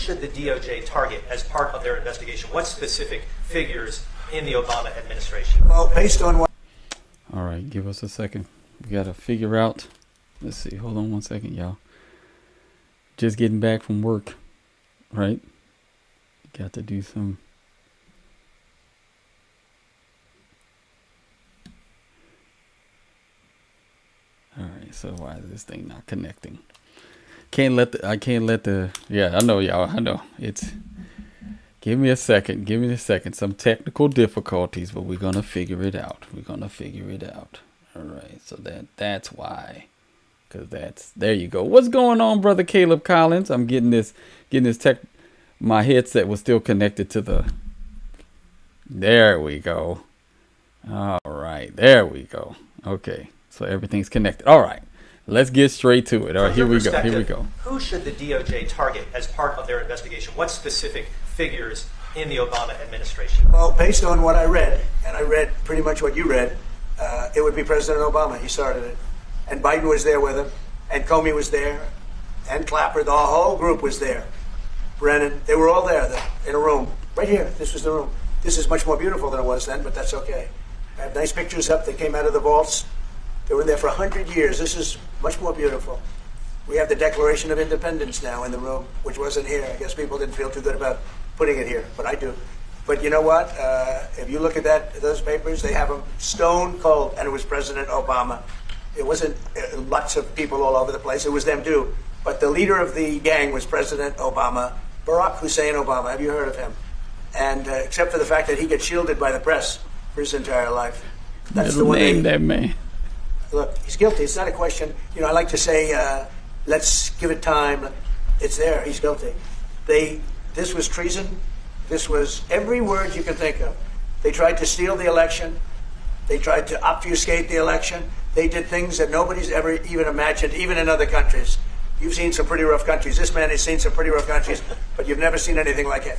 should the DOJ target as part of their investigation? What specific figures in the Obama administration? Well, based on what... All right, give us a second. We got to figure out. Let's see. Hold on one second, y'all. Just getting back from work, right? Got to do some... All right, so why is this thing not connecting? I can't let the, yeah, I know, y'all, I know. Give me a second. Some technical difficulties, but we're going to figure it out. All right, so that's why. Because there you go. What's going on, Brother Caleb Collins? I'm getting this my headset was still connected to there we go. All right, there we go. Okay. So everything's connected. All right, let's get straight to it. All right, here we go. Who should the DOJ target as part of their investigation? What specific figures in the Obama administration? Well, based on what I read, and I read pretty much what you read, it would be President Obama. He started it. And Biden was there with him, and Comey was there, and Clapper. The whole group was there. Brennan, they were all there in a room. Right here, this was the room. This is much more beautiful than it was then, but that's okay. I have nice pictures up that came out of the vaults. They were there for 100 years. This is much more beautiful. We have the Declaration of Independence now in the room, which wasn't here. I guess people didn't feel too good about putting it here, but I do. But you know what? If you look at those papers, they have them stone cold, and it was President Obama. It wasn't lots of people all over the place. It was them too. But the leader of the gang was President Obama, Barack Hussein Obama. Have you heard of him? And except for the fact that he gets shielded by the press for his entire life. That's the one name that man. Look, he's guilty. It's not a question. You know, I like to say, let's give it time. It's there. He's guilty. This was treason. This was every word you can think of. They tried to steal the election. They tried to obfuscate the election. They did things that nobody's ever even imagined, even in other countries. You've seen some pretty rough countries. This man has seen some pretty rough countries, but you've never seen anything like it.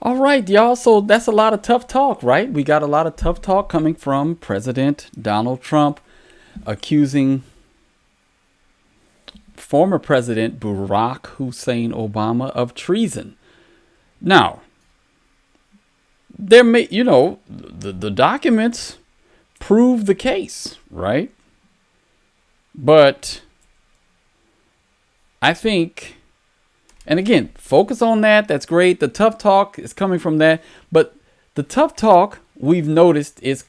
All right, y'all. So that's a lot of tough talk, right? We got a lot of tough talk coming from President Donald Trump accusing former President Barack Hussein Obama of treason. Now, the documents prove the case, right? But I think, and again, focus on that. That's great. The tough talk is coming from that. But the tough talk we've noticed is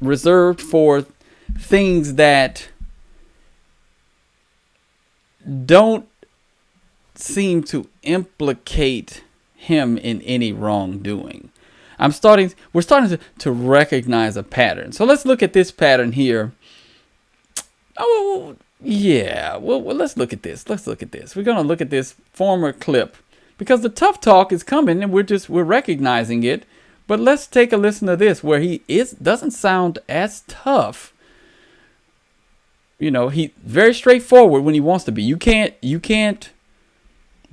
reserved for things that don't seem to implicate him in any wrongdoing. We're starting to recognize a pattern. So let's look at this pattern here. Oh, yeah. Well, let's look at this. We're going to look at this former clip because the tough talk is coming and we're recognizing it. But let's take a listen to this where he doesn't sound as tough. You know, he very straightforward when he wants to be. You can't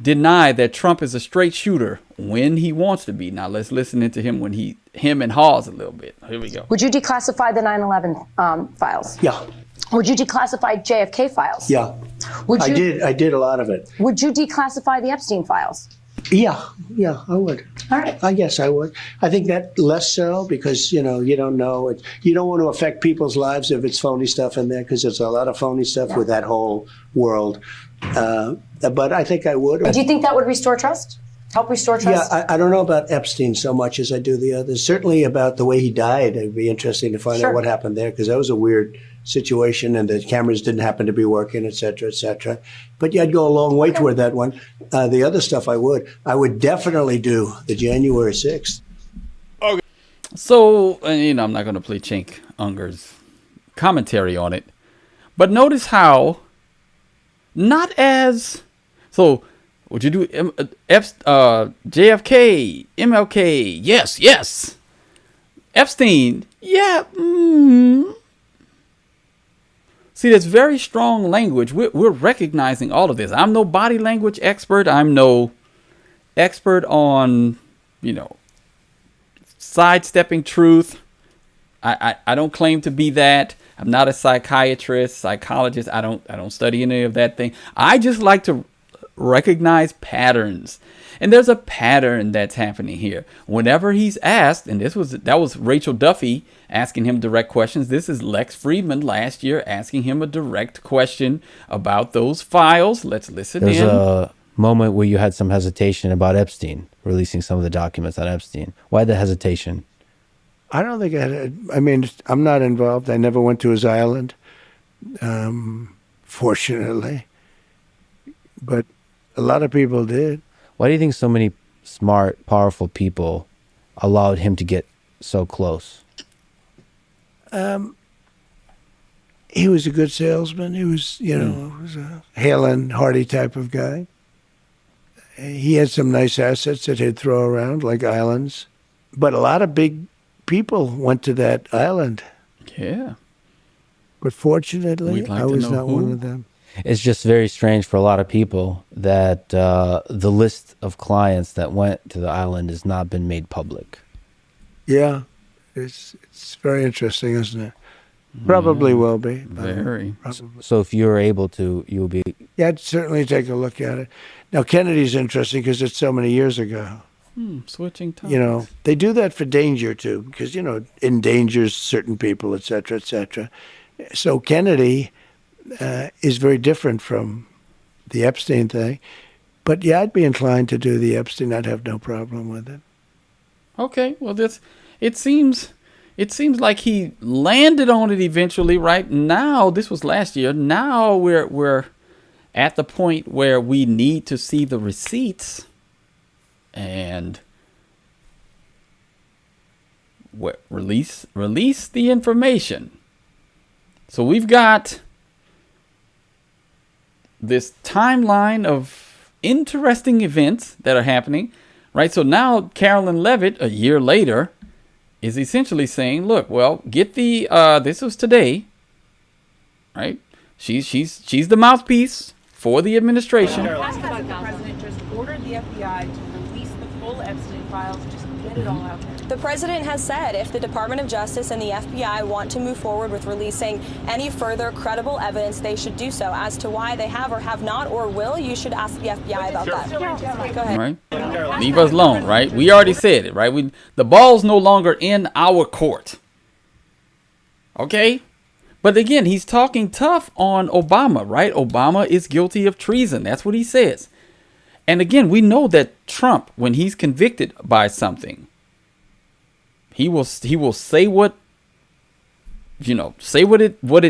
deny that Trump is a straight shooter when he wants to be. Now let's listen into him when him and Hawes a little bit. Here we go. Would you declassify the 9/11 files? Yeah. Would you declassify JFK files? Yeah. I did a lot of it. Would you declassify the Epstein files? Yeah, I would. All right. I guess I would. I think that less so because, you don't know. You don't want to affect people's lives if it's phony stuff in there because there's a lot of phony stuff with that whole world. But I think I would. Do you think that would restore trust? Help restore trust? Yeah, I don't know about Epstein so much as I do the others. Certainly about the way he died. It'd be interesting to find out what happened there because that was a weird situation and the cameras didn't happen to be working, et cetera, et cetera. But yeah, I'd go a long way toward that one. The other stuff I would definitely do the January 6th. Okay. So, I'm not going to play Cenk Unger's commentary on it, but notice how would you do JFK, MLK? Yes. Epstein, yeah. See, that's very strong language. We're recognizing all of this. I'm no body language expert. I'm no expert on, sidestepping truth. I don't claim to be that. I'm not a psychiatrist, psychologist. I don't study any of that thing. I just like to recognize patterns. And there's a pattern that's happening here. Whenever he's asked, and that was Rachel Duffy asking him direct questions. This is Lex Friedman last year asking him a direct question about those files. Let's listen in. There's a moment where you had some hesitation about Epstein, releasing some of the documents on Epstein. Why the hesitation? I don't think I'm not involved. I never went to his island, fortunately. But a lot of people did. Why do you think so many smart, powerful people allowed him to get so close? He was a good salesman. He was, was a hale and hearty type of guy. He had some nice assets that he'd throw around, like islands. But a lot of big people went to that island. Yeah. But fortunately, I was not one of them. It's just very strange for a lot of people that the list of clients that went to the island has not been made public. Yeah. It's very interesting, isn't it? Probably will be. Very. So if you're able to, you'll be... Yeah, I'd certainly take a look at it. Now, Kennedy's interesting because it's so many years ago. Switching topics. They do that for danger, too, because, endangers certain people, et cetera, et cetera. So Kennedy is very different from the Epstein thing. But, yeah, I'd be inclined to do the Epstein. I'd have no problem with it. Okay, well, it seems like he landed on it eventually, right? Now, this was last year. Now we're at the point where we need to see the receipts and release the information. So we've got this timeline of interesting events that are happening, right? So now Carolyn Levitt, a year later, is essentially saying, look, well, get the this was today, right? She's the mouthpiece for the administration. The president just ordered the FBI to release the full Epstein files, just get it all out there. The president has said if the Department of Justice and the FBI want to move forward with releasing any further credible evidence, they should do so. As to why they have or have not or will, you should ask the FBI about that. Go ahead. Right? Leave us alone, right? We already said it, right? The ball's no longer in our court. Okay? But again, he's talking tough on Obama, right? Obama is guilty of treason. That's what he says. And again, we know that Trump, when he's convicted by something, he will say what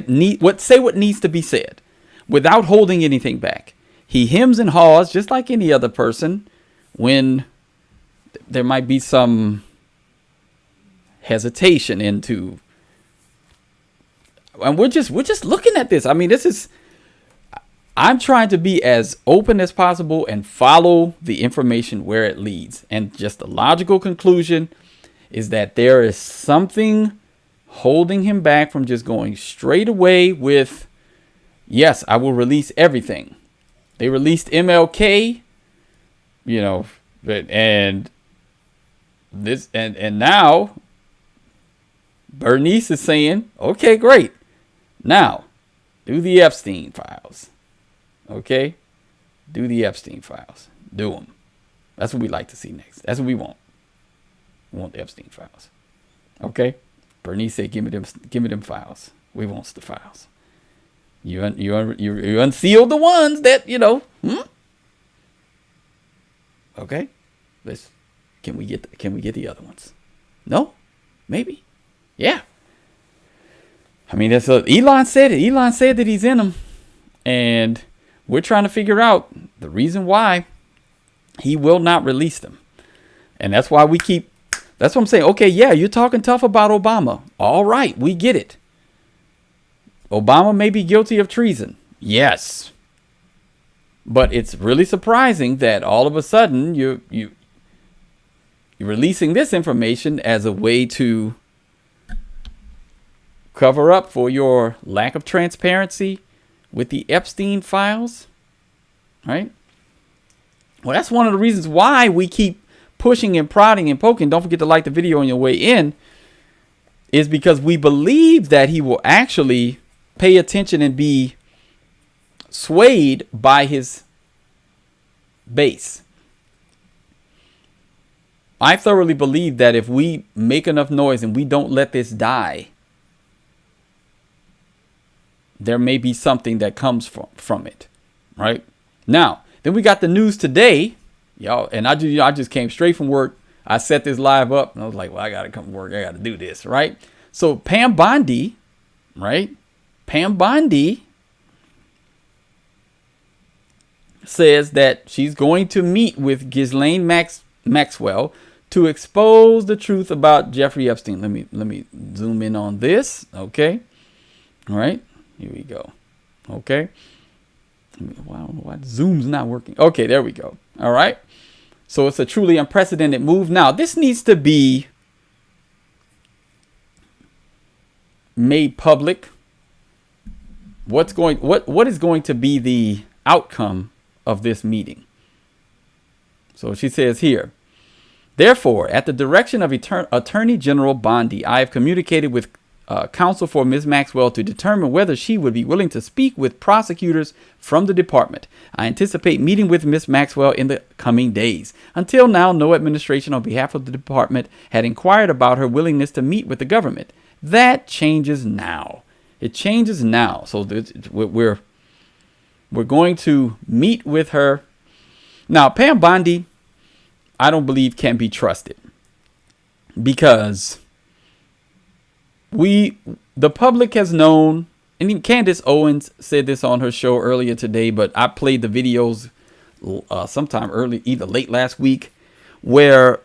needs to be said without holding anything back. He hems and haws just like any other person when there might be some hesitation into. And we're just looking at this. I mean, I'm trying to be as open as possible and follow the information where it leads. And just the logical conclusion is that there is something holding him back from just going straight away with, yes, I will release everything. They released MLK, and now Bernice is saying, okay, great. Now, do the Epstein files. Okay? Do the Epstein files. Do them. That's what we like to see next. That's what we want. We want the Epstein files. Okay? Bernice said, give me them files. We want the files. You unsealed the ones that, Okay? Can we get the other ones? No? Maybe? Yeah. I mean, that's what Elon said it. Elon said that he's in them. And we're trying to figure out the reason why he will not release them. And that's why that's what I'm saying. Okay, yeah, you're talking tough about Obama. All right, we get it. Obama may be guilty of treason. Yes. But it's really surprising that all of a sudden you're releasing this information as a way to cover up for your lack of transparency with the Epstein files, right? Well, that's one of the reasons why we keep pushing and prodding and poking. Don't forget to like the video on your way in. is because we believe that he will actually pay attention and be swayed by his base. I thoroughly believe that if we make enough noise and we don't let this die, there may be something that comes from it, right? Now, then we got the news today, y'all, and I just came straight from work. I set this live up, and I was like, well, I got to come to work. I got to do this, right? So Pam Bondi, right? Pam Bondi says that she's going to meet with Ghislaine Maxwell to expose the truth about Jeffrey Epstein. Let me zoom in on this. Okay. All right. Here we go. Okay. Wow, why Zoom's not working. Okay, there we go. All right. So it's a truly unprecedented move. Now, this needs to be made public. What is going to be the outcome of this meeting? So she says here, therefore, at the direction of Attorney General Bondi, I have communicated with counsel for Ms. Maxwell to determine whether she would be willing to speak with prosecutors from the department. I anticipate meeting with Ms. Maxwell in the coming days. Until now, no administration on behalf of the department had inquired about her willingness to meet with the government. That changes now. It changes now. So we're going to meet with her. Now, Pam Bondi, I don't believe can be trusted because the public has known, and even Candace Owens said this on her show earlier today, but I played the videos sometime either late last week, where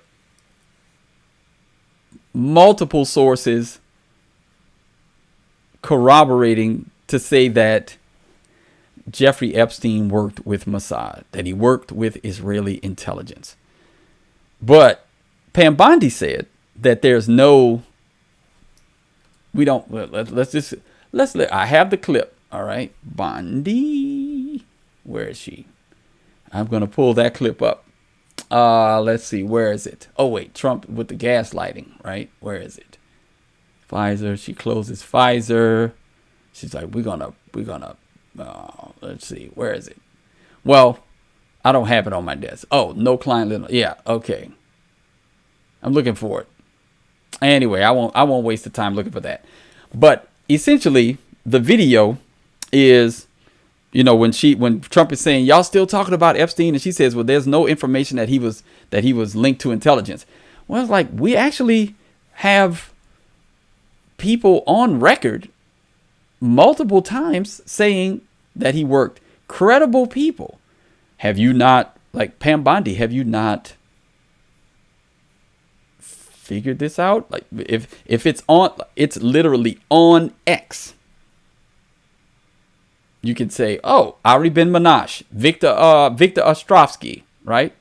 multiple sources corroborating to say that Jeffrey Epstein worked with Mossad, that he worked with Israeli intelligence. But Pam Bondi said that there's no, I have the clip. All right. Bondi. Where is she? I'm going to pull that clip up. Let's see. Where is it? Oh, wait. Trump with the gaslighting, right? Where is it? Pfizer. She closes Pfizer. She's like, we're going to, let's see. Where is it? Well, I don't have it on my desk. Oh, no client. Yeah. Okay. I'm looking for it. Anyway, I won't waste the time looking for that. But essentially, the video is, when Trump is saying, y'all still talking about Epstein, and she says, well, there's no information that he was linked to intelligence. Well, it's like, we actually have people on record multiple times saying that he worked. Credible people. Have you not, like Pam Bondi, have you not figured this out? Like if it's literally on X. You can say, oh, Ari Ben Menashe, Victor Ostrovsky, right?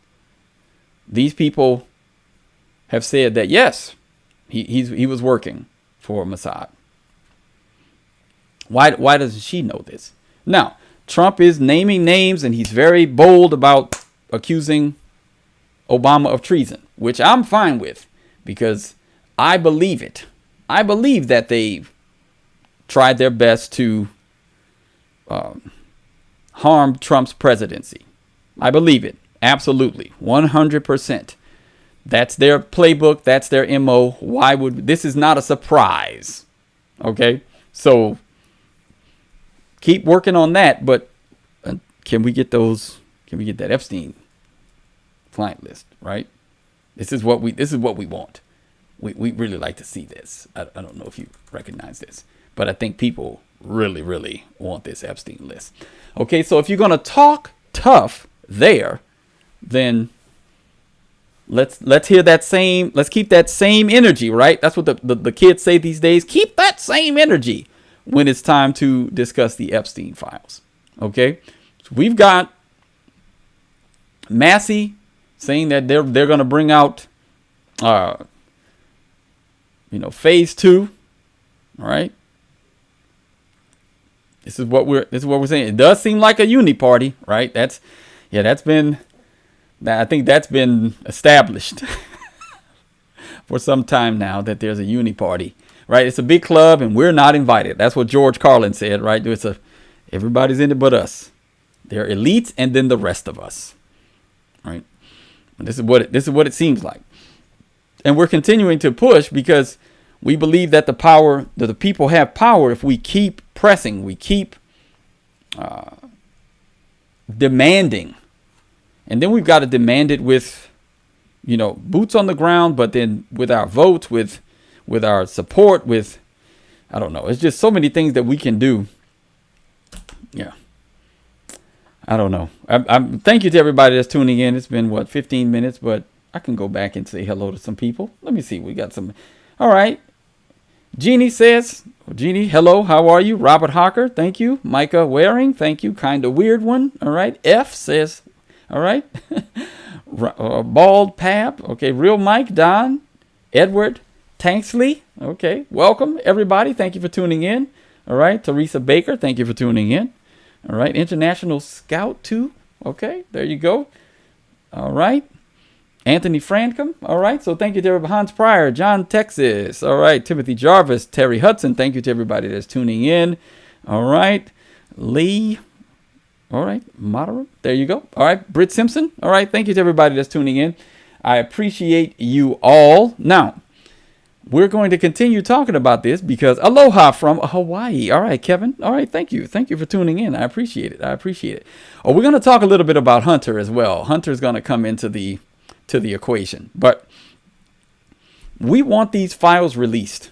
These people have said that yes, he was working for Mossad. Why doesn't she know this? Now, Trump is naming names, and he's very bold about accusing Obama of treason, which I'm fine with because I believe it. I believe that they tried their best to harm Trump's presidency. I believe it. Absolutely. 100%. That's their playbook. That's their MO. This is not a surprise. Okay. So keep working on that. But can we get that Epstein client list, right? This is what we want. We really like to see this. I don't know if you recognize this, but I think people really, really want this Epstein list. Okay, so if you're going to talk tough there, then let's hear that same, let's keep that same energy, right? That's what the kids say these days. Keep that same energy when it's time to discuss the Epstein files. Okay, so we've got Massey saying that they're going to bring out, phase 2. All right. This is what we're saying. It does seem like a uni party, right? I think that's been established for some time now that there's a uni party. right? It's a big club and we're not invited. That's what George Carlin said, right? Everybody's in it but us. They're elites and then the rest of us, right? And this is what it seems like. And we're continuing to push because we believe that the people have power if we keep pressing, we keep demanding. And then we've got to demand it with, boots on the ground, but then with our votes, with our support, with, I don't know. It's just so many things that we can do. Yeah. I don't know. Thank you to everybody that's tuning in. It's been 15 minutes, but I can go back and say hello to some people. Let me see. We got some. All right. Jeannie says, hello. How are you? Robert Hawker. Thank you. Micah Waring. Thank you. Kind of weird one. All right. F says, all right. Bald Pap. Okay. Real Mike. Don. Edward Tanksley. Okay. Welcome, everybody. Thank you for tuning in. All right. Teresa Baker. Thank you for tuning in. All right. International Scout 2. Okay. There you go. All right. Anthony Francom. All right. So thank you to everybody. Hans Pryor. John Texas. All right. Timothy Jarvis. Terry Hudson. Thank you to everybody that's tuning in. All right. Lee. All right. Moderate. There you go. All right. Britt Simpson. All right. Thank you to everybody that's tuning in. I appreciate you all. Now, we're going to continue talking about this because aloha from Hawaii. All right, Kevin. All right. Thank you. Thank you for tuning in. I appreciate it. Oh, we're going to talk a little bit about Hunter as well. Hunter's going to come into the equation, but we want these files released,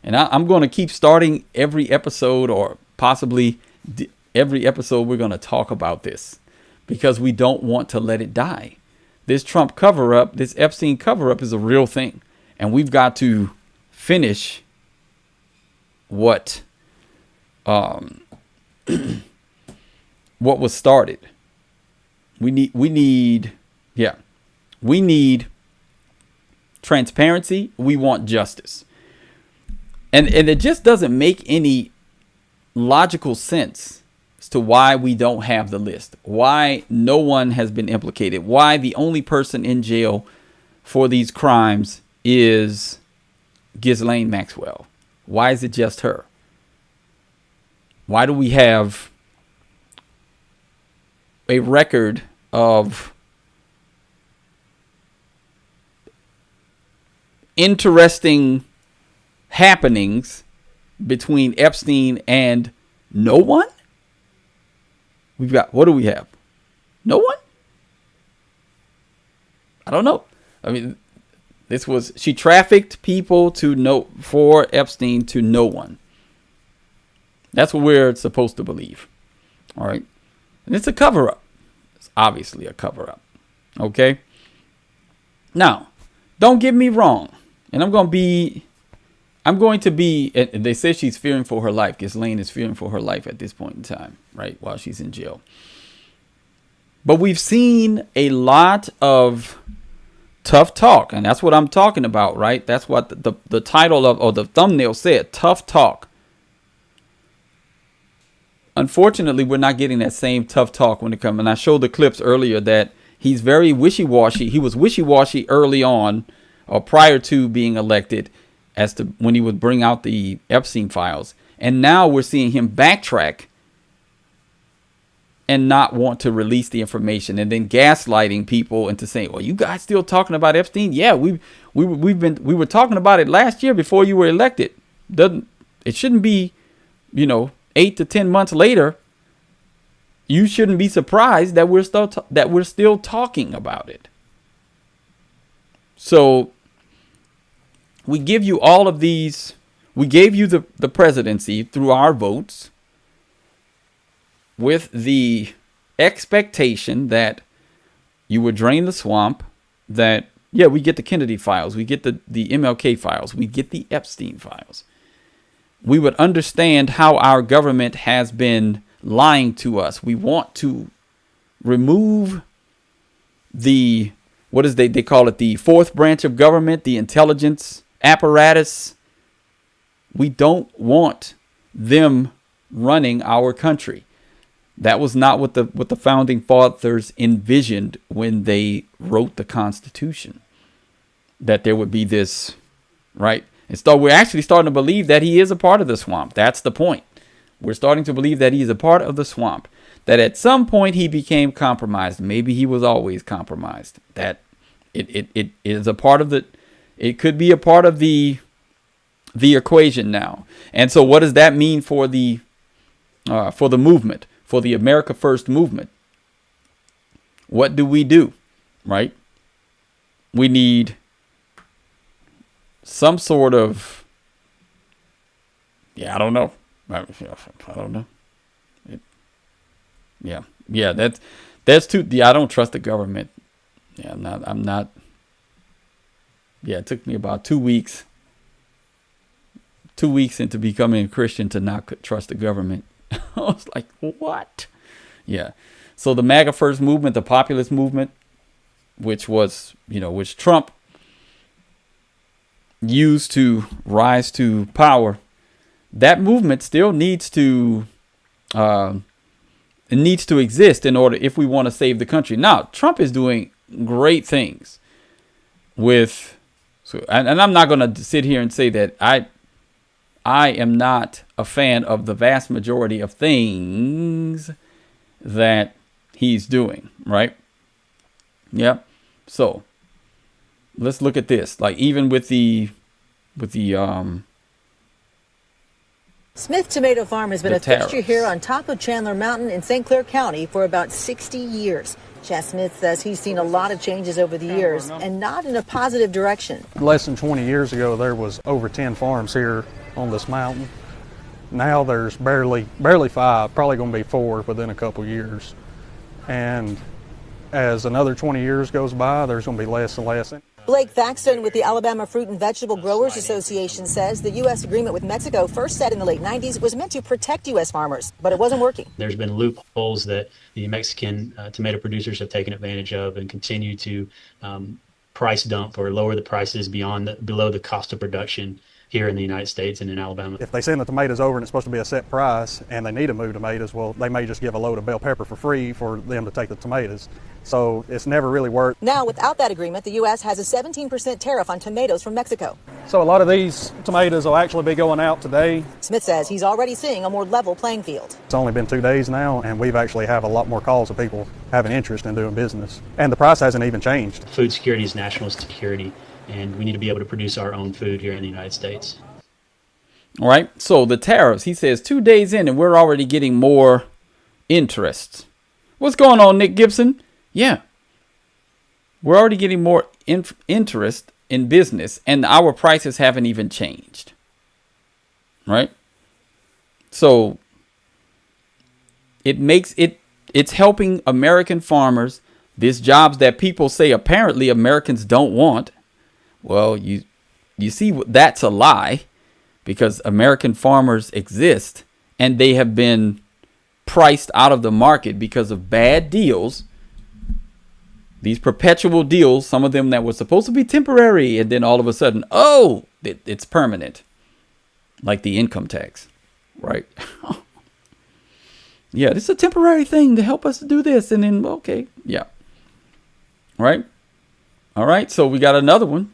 and I'm going to keep starting every episode, or possibly every episode we're going to talk about this, because we don't want to let it die. This Trump cover-up, this Epstein cover-up is a real thing, and we've got to finish what was started. We need transparency. We want justice. And it just doesn't make any logical sense as to why we don't have the list, why no one has been implicated, why the only person in jail for these crimes is Ghislaine Maxwell. Why is it just her? Why do we have a record of interesting happenings between Epstein and no one? What do we have? No one? I don't know. I mean, she trafficked people for Epstein to no one. That's what we're supposed to believe. All right. And it's a cover-up. It's obviously a cover-up. Okay. Now, don't get me wrong. And I'm going to be, and they say she's fearing for her life. Ghislaine is fearing for her life at this point in time, right? While she's in jail. But we've seen a lot of tough talk. And that's what I'm talking about, right? That's what the title or the thumbnail said, tough talk. Unfortunately, we're not getting that same tough talk when it comes. And I showed the clips earlier that he's very wishy-washy. He was wishy-washy early on, or prior to being elected, as to when he would bring out the Epstein files. And now we're seeing him backtrack and not want to release the information, and then gaslighting people into saying, well, you guys still talking about Epstein? Yeah, we were talking about it last year before you were elected. It shouldn't be, 8 to 10 months later. You shouldn't be surprised that we're still talking about it. So we give you all of these. We gave you the presidency through our votes with the expectation that you would drain the swamp, that, yeah, we get the Kennedy files, we get the MLK files, we get the Epstein files. We would understand how our government has been lying to us. We want to remove they call it the fourth branch of government, the intelligence apparatus. We don't want them running our country. That was not what the founding fathers envisioned when they wrote the Constitution, that there would be this, right? We're actually starting to believe that he is a part of the swamp. That's the point. We're starting to believe that he's a part of the swamp. That at some point he became compromised. Maybe he was always compromised. That it is a part of the. It could be a part of the equation now. And so, what does that mean for the movement, for the America First movement? What do? Right? We need some sort of, I don't know. I don't know. That's too. Yeah, I don't trust the government. Yeah, I'm not. Yeah, it took me about 2 weeks. 2 weeks into becoming a Christian to not trust the government. I was like, what? Yeah. So the MAGA First movement, the populist movement, which Trump used to rise to power, that movement still needs to exist in order if we want to save the country. Now, Trump is doing great things and I'm not going to sit here and say that I am not a fan of the vast majority of things that he's doing, right? Yeah. So let's look at this. Like even with the Smith Tomato Farm has been a tariffs. fixture here on top of Chandler Mountain in St. Clair County for about 60 years. Chad Smith says he's seen a lot of changes over the years and not in a positive direction. Less than 20 years ago, there was over 10 farms here on this mountain. Now there's barely 5, probably going to be 4 within a couple years. And as another 20 years goes by, there's going to be less and less. Blake Thaxton with the Alabama Fruit and Vegetable Growers Association says the U.S. agreement with Mexico, first set in the late 90s, was meant to protect U.S. farmers, but it wasn't working. There's been loopholes that the Mexican tomato producers have taken advantage of and continue to price dump or lower the prices below the cost of production here in the United States and in Alabama. If they send the tomatoes over and it's supposed to be a set price and they need to move tomatoes, well, they may just give a load of bell pepper for free for them to take the tomatoes. So it's never really worked. Now, without that agreement, the U.S. has a 17% tariff on tomatoes from Mexico. So a lot of these tomatoes will actually be going out today. Smith says he's already seeing a more level playing field. It's only been 2 days now, and we've actually have a lot more calls of people having interest in doing business. And the price hasn't even changed. Food security is national security, and we need to be able to produce our own food here in the United States. All right. So the tariffs, he says 2 days in and we're already getting more interest. What's going on, Nick Gibson? Yeah. We're already getting more interest in business and our prices haven't even changed. Right? So it's helping American farmers. These jobs that people say apparently Americans don't want. Well, you see, that's a lie. Because American farmers exist and they have been priced out of the market because of bad deals. These perpetual deals, some of them that were supposed to be temporary, and then all of a sudden, it's permanent. Like the income tax, right? Yeah, this is a temporary thing to help us do this. And then, okay, yeah. Right? All right, so we got another one.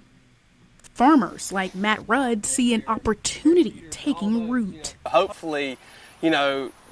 Farmers like Matt Rudd see an opportunity taking root. Hopefully,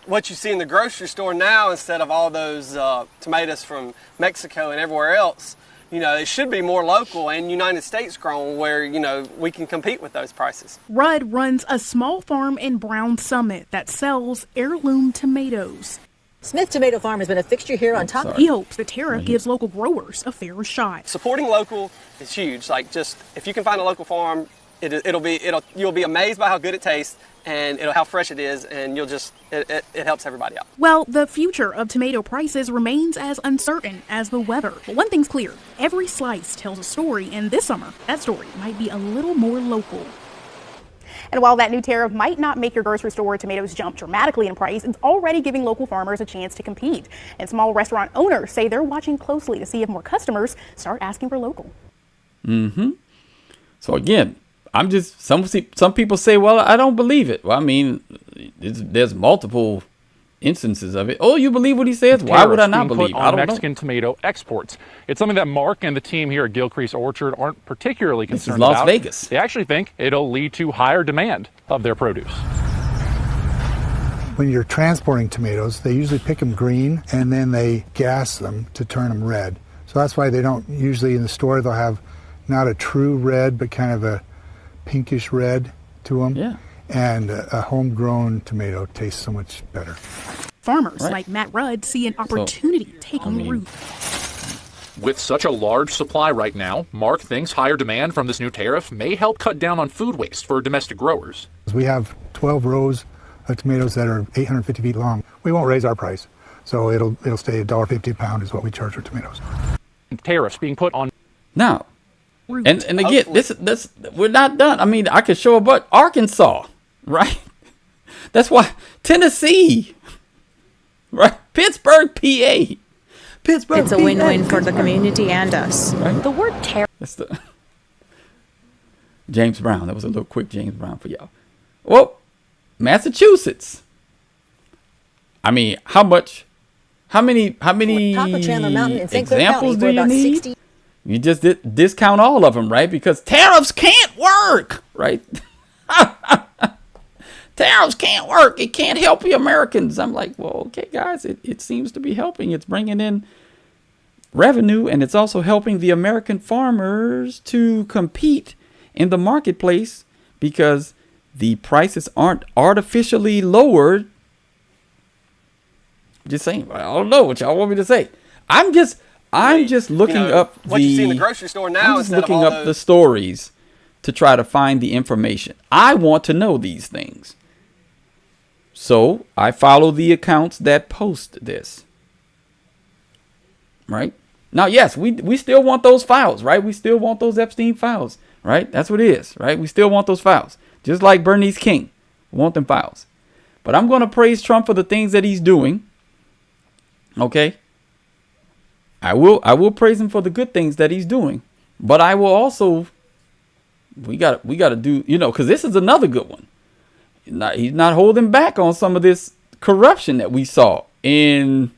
what you see in the grocery store now, instead of all those tomatoes from Mexico and everywhere else, it should be more local and United States grown where, we can compete with those prices. Rudd runs a small farm in Brown Summit that sells heirloom tomatoes. Smith Tomato Farm has been a fixture here on top. He hopes the tariff gives local growers a fair shot. Supporting local is huge. Like, just if you can find a local farm, you'll be amazed by how good it tastes and how fresh it is, and it helps everybody out. Well, the future of tomato prices remains as uncertain as the weather. But one thing's clear: every slice tells a story, and this summer, that story might be a little more local. And while that new tariff might not make your grocery store tomatoes jump dramatically in price, it's already giving local farmers a chance to compete. And small restaurant owners say they're watching closely to see if more customers start asking for local. Mm-hmm. So again, some people say, well, I don't believe it. Well, I mean, there's multiple instances of it. Oh, you believe what he says? Why would I not believe? I don't Mexican tomato exports. It's something that Mark and the team here at Gilcrease Orchard aren't particularly concerned Las about. Vegas. They actually think it'll lead to higher demand of their produce. When you're transporting tomatoes, they usually pick them green and then they gas them to turn them red. So that's why they don't usually in the store, they'll have not a true red, but kind of a pinkish red to them. Yeah. And a homegrown tomato tastes so much better. Farmers like Matt Rudd see an opportunity taking root. With such a large supply right now, Mark thinks higher demand from this new tariff may help cut down on food waste for domestic growers. We have 12 rows of tomatoes that are 850 feet long. We won't raise our price, so it'll stay $1.50 a pound is what we charge for tomatoes. Tariffs being put on now. And again, this we're not done. I mean, I could show but Arkansas, right? That's why Tennessee, right? Pittsburgh, PA. Pittsburgh, it's a win-win for the community and us. Right? The word tariff. That's the James Brown. That was a little quick James Brown for y'all. Well, Massachusetts. I mean, how many Papa Chandler Mountain in St. Clair examples County do for you about need? 60. You just discount all of them, right? Because tariffs can't work, right? Tariffs can't work. It can't help the Americans. I'm like, well, okay, guys, it seems to be helping. It's bringing in revenue, and it's also helping the American farmers to compete in the marketplace because the prices aren't artificially lowered. Just saying. I don't know what y'all want me to say. I'm just looking up what you see in the grocery store now. I'm just looking up the stories to try to find the information. I want to know these things. So I follow the accounts that post this. Right? Now, yes, we still want those files, right? We still want those Epstein files, right? That's what it is, right? We still want those files. Just like Bernice King. We want them files. But I'm going to praise Trump for the things that he's doing. Okay? I will praise him for the good things that he's doing. But I will also, we got to do, because this is another good one. He's not holding back on some of this corruption that we saw Remember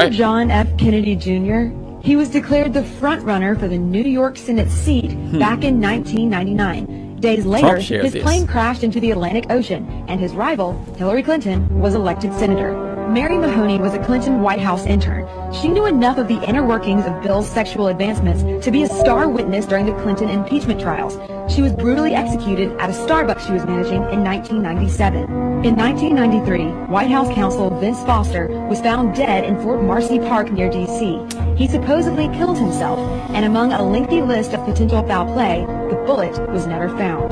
John F. Kennedy Jr.? He was declared the front runner for the New York Senate seat back in 1999. Days later, his plane crashed into the Atlantic Ocean, and his rival, Hillary Clinton, was elected senator. Mary Mahoney was a Clinton White House intern. She knew enough of the inner workings of Bill's sexual advancements to be a star witness during the Clinton impeachment trials. She was brutally executed at a Starbucks she was managing in 1997. In 1993, White House counsel Vince Foster was found dead in Fort Marcy Park near D.C. He supposedly killed himself, and among a lengthy list of potential foul play, the bullet was never found.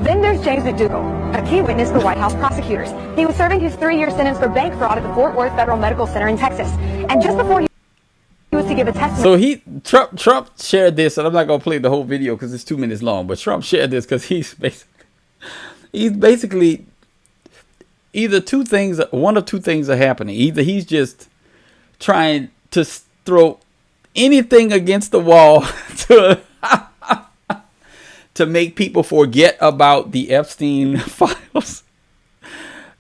Then there's James McDougal, a key witness for White House prosecutors. He was serving his 3-year sentence for bank fraud at the Fort Worth Federal Medical Center in Texas. And just before he was to give a testimony. So Trump shared this, and I'm not going to play the whole video because it's 2 minutes long, but Trump shared this because he's basically either one of two things are happening. Either he's just trying to throw anything against the wall to make people forget about the Epstein files.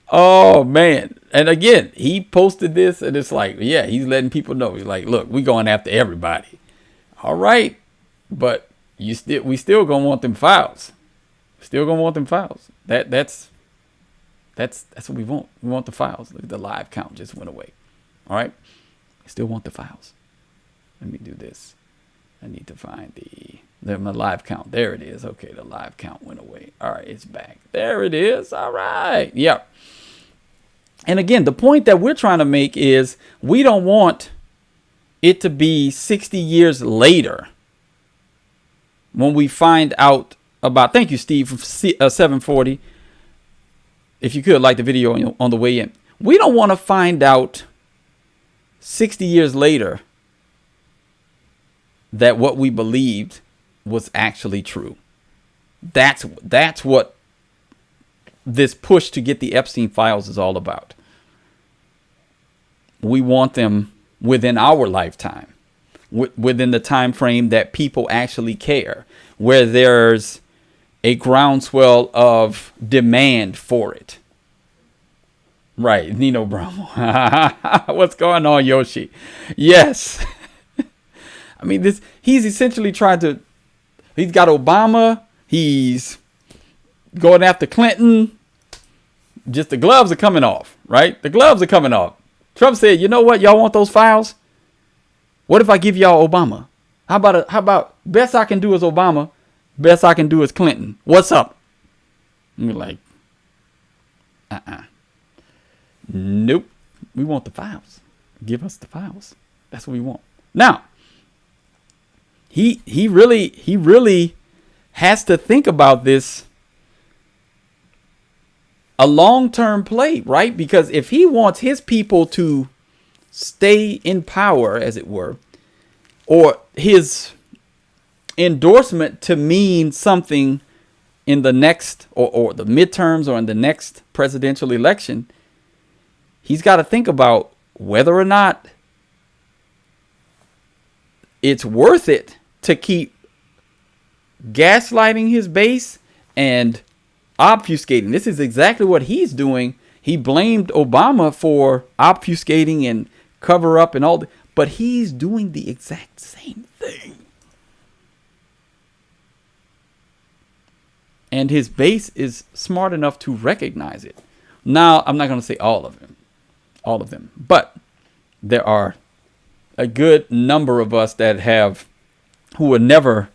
Oh, man. And again, he posted this and it's like, yeah, he's letting people know. He's like, look, we're going after everybody. All right. But we still going to want them files. Still going to want them files. That's what we want. We want the files. Look, the live count just went away. All right. We still want the files. Let me do this. I need to find my live count. There it is. Okay, the live count went away. All right, it's back. There it is. All right. Yeah. And again, the point that we're trying to make is we don't want it to be 60 years later when we find out about. Thank you, Steve, from 740. If you could like the video on the way in. We don't want to find out 60 years later that what we believed was actually true. That's what this push to get the Epstein files is all about. We want them within our lifetime, within the time frame that people actually care, where there's a groundswell of demand for it. Right, Nino Bromo. What's going on, Yoshi? Yes. I mean, he's essentially tried to, he's got Obama, he's going after Clinton. Just the gloves are coming off, right? The gloves are coming off. Trump said, you know what? Y'all want those files? What if I give y'all Obama? How about best I can do is Obama, best I can do is Clinton. What's up? And we're like, nope. We want the files. Give us the files. That's what we want. Now, he really has to think about this, a long-term play, right? Because if he wants his people to stay in power, as it were, or his endorsement to mean something in the next or the midterms or in the next presidential election, he's got to think about whether or not it's worth it to keep gaslighting his base and obfuscating. This is exactly what he's doing. He blamed Obama for obfuscating and cover up and all that, but he's doing the exact same thing. And his base is smart enough to recognize it. Now, I'm not going to say all of them, but there are a good number of us who were never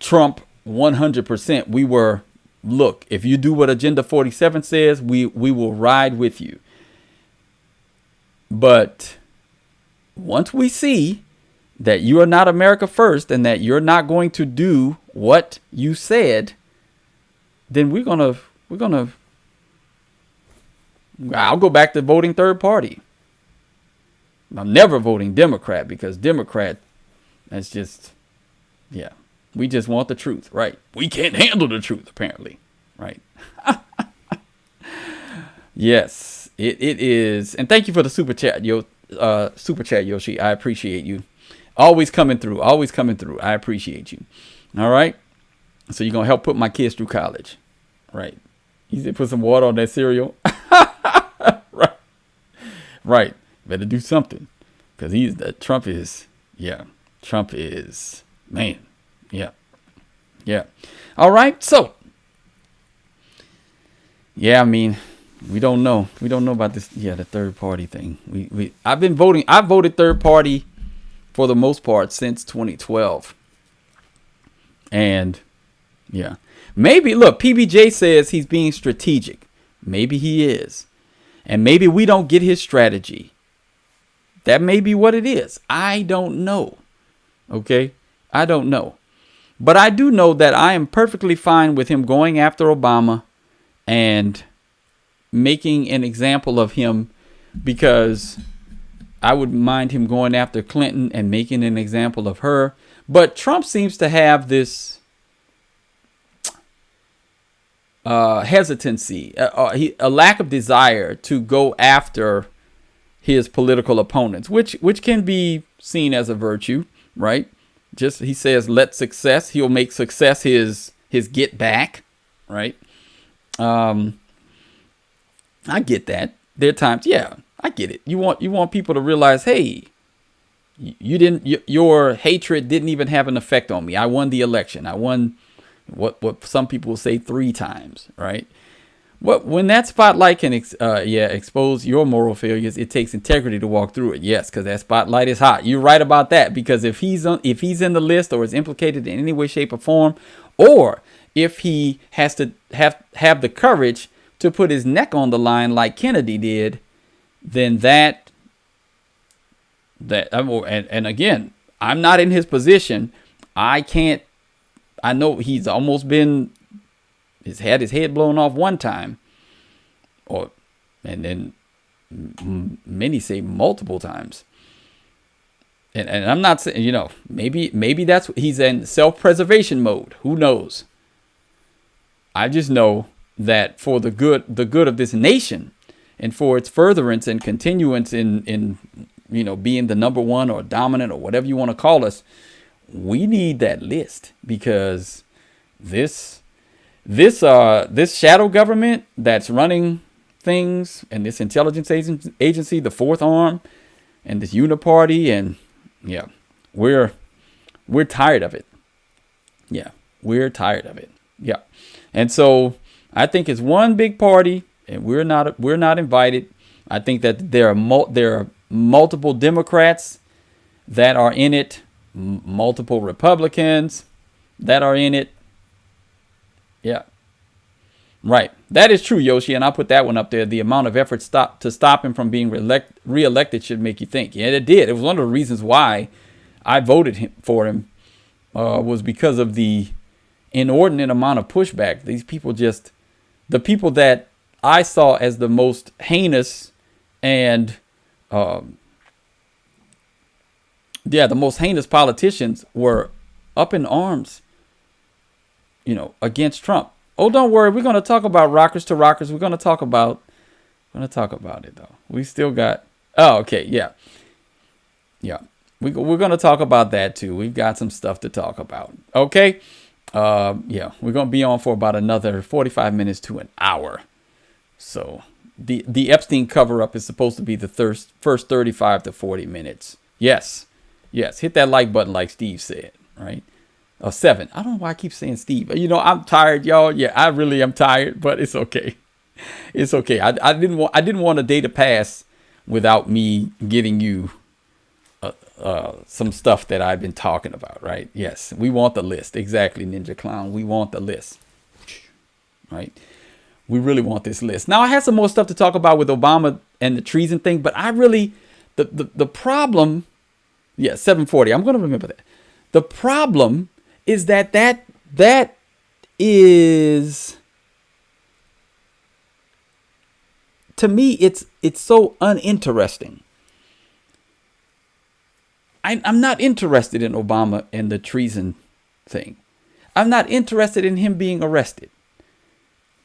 Trump 100%. We were, look, if you do what Agenda 47 says, we will ride with you. But once we see that you are not America first and that you're not going to do what you said, then I'll go back to voting third party. I'm never voting Democrat, because Democrat, that's just, yeah, we just want the truth, right? We can't handle the truth, apparently, right? Yes, it is. And thank you for the super chat, Yoshi. I appreciate you. Always coming through. I appreciate you. All right. So you're going to help put my kids through college, right? You said put some water on that cereal. Right. Better do something, because Trump is, man. Yeah. All right. So, yeah, I mean, we don't know about this. Yeah, the third party thing. I voted third party for the most part since 2012. And yeah, maybe, look, PBJ says he's being strategic. Maybe he is. And maybe we don't get his strategy. That may be what it is. I don't know. Okay? I don't know. But I do know that I am perfectly fine with him going after Obama and making an example of him, because I would mind him going after Clinton and making an example of her. But Trump seems to have this hesitancy, a lack of desire to go after his political opponents, which can be seen as a virtue, right? Just, he says, he'll make success his get back, right? I get that. There are times, yeah, I get it. You want people to realize, hey, your hatred didn't even have an effect on me. I won the election. I won what some people will say 3 times, right? When that spotlight can expose your moral failures, it takes integrity to walk through it. Yes, because that spotlight is hot. You're right about that, because if he's in the list or is implicated in any way, shape, or form, or if he has to have the courage to put his neck on the line like Kennedy did, then and again, I'm not in his position. I know he's almost had his head blown off one time, and then many say multiple times. And I'm not saying, maybe that's, he's in self-preservation mode. Who knows? I just know that for the good of this nation, and for its furtherance and continuance in being the number one or dominant or whatever you want to call us, we need that list, because this shadow government that's running things and this intelligence agency, the fourth arm, and this uniparty, and yeah, we're tired of it. Yeah, we're tired of it. Yeah, and so I think it's one big party, and we're not invited. I think that there are multiple Democrats that are in it, multiple Republicans that are in it. Yeah. Right. That is true, Yoshi, and I'll put that one up there. The amount of effort to stop him from being reelected should make you think. Yeah, it did. It was one of the reasons why I voted for him, was because of the inordinate amount of pushback. These people the people that I saw as the most heinous and, the most heinous politicians were up in arms, against Trump. Oh, don't worry. We're going to talk about rockers to rockers. We're going to talk about it, though. We still got. Oh, okay. Yeah. Yeah. We're going to talk about that, too. We've got some stuff to talk about. Okay. Yeah. We're going to be on for about another 45 minutes to an hour. So the Epstein cover up is supposed to be the first 35 to 40 minutes. Yes. Yes. Hit that like button, like Steve said. Right. 7. I don't know why I keep saying Steve. I'm tired, y'all. Yeah, I really am tired, but it's okay. It's okay. I didn't want a day to pass without me getting you some stuff that I've been talking about, right? Yes, we want the list. Exactly, Ninja Clown. We want the list, right? We really want this list. Now, I had some more stuff to talk about with Obama and the treason thing, but I really, the problem, 740. I'm going to remember that. The problem is that is, to me, it's so uninteresting. I'm not interested in Obama and the treason thing. I'm not interested in him being arrested.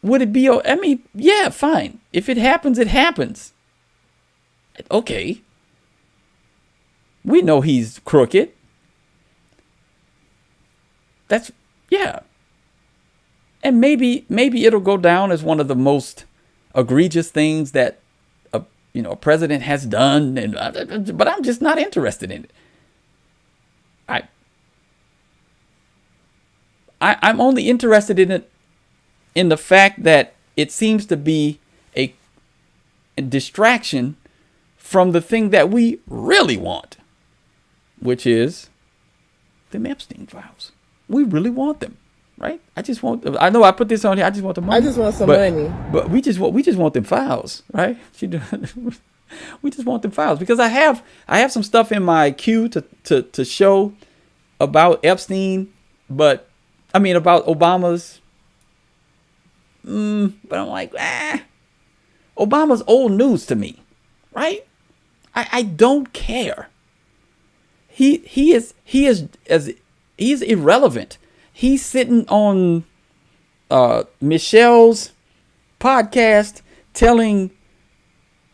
Would it be, I mean, yeah, fine. If it happens, it happens. Okay. We know he's crooked. Yeah. And maybe it'll go down as one of the most egregious things that a president has done, but I'm just not interested in it. I'm only interested in it in the fact that it seems to be a distraction from the thing that we really want, which is them Epstein files. We really want them, right? I know I put this on here. I just want the money. I just want some money. But we just want them files, right? We just want them files because I have some stuff in my queue to show about Epstein, about Obama's. But I'm like, Obama's old news to me, right? I don't care. He is irrelevant. He's sitting on Michelle's podcast telling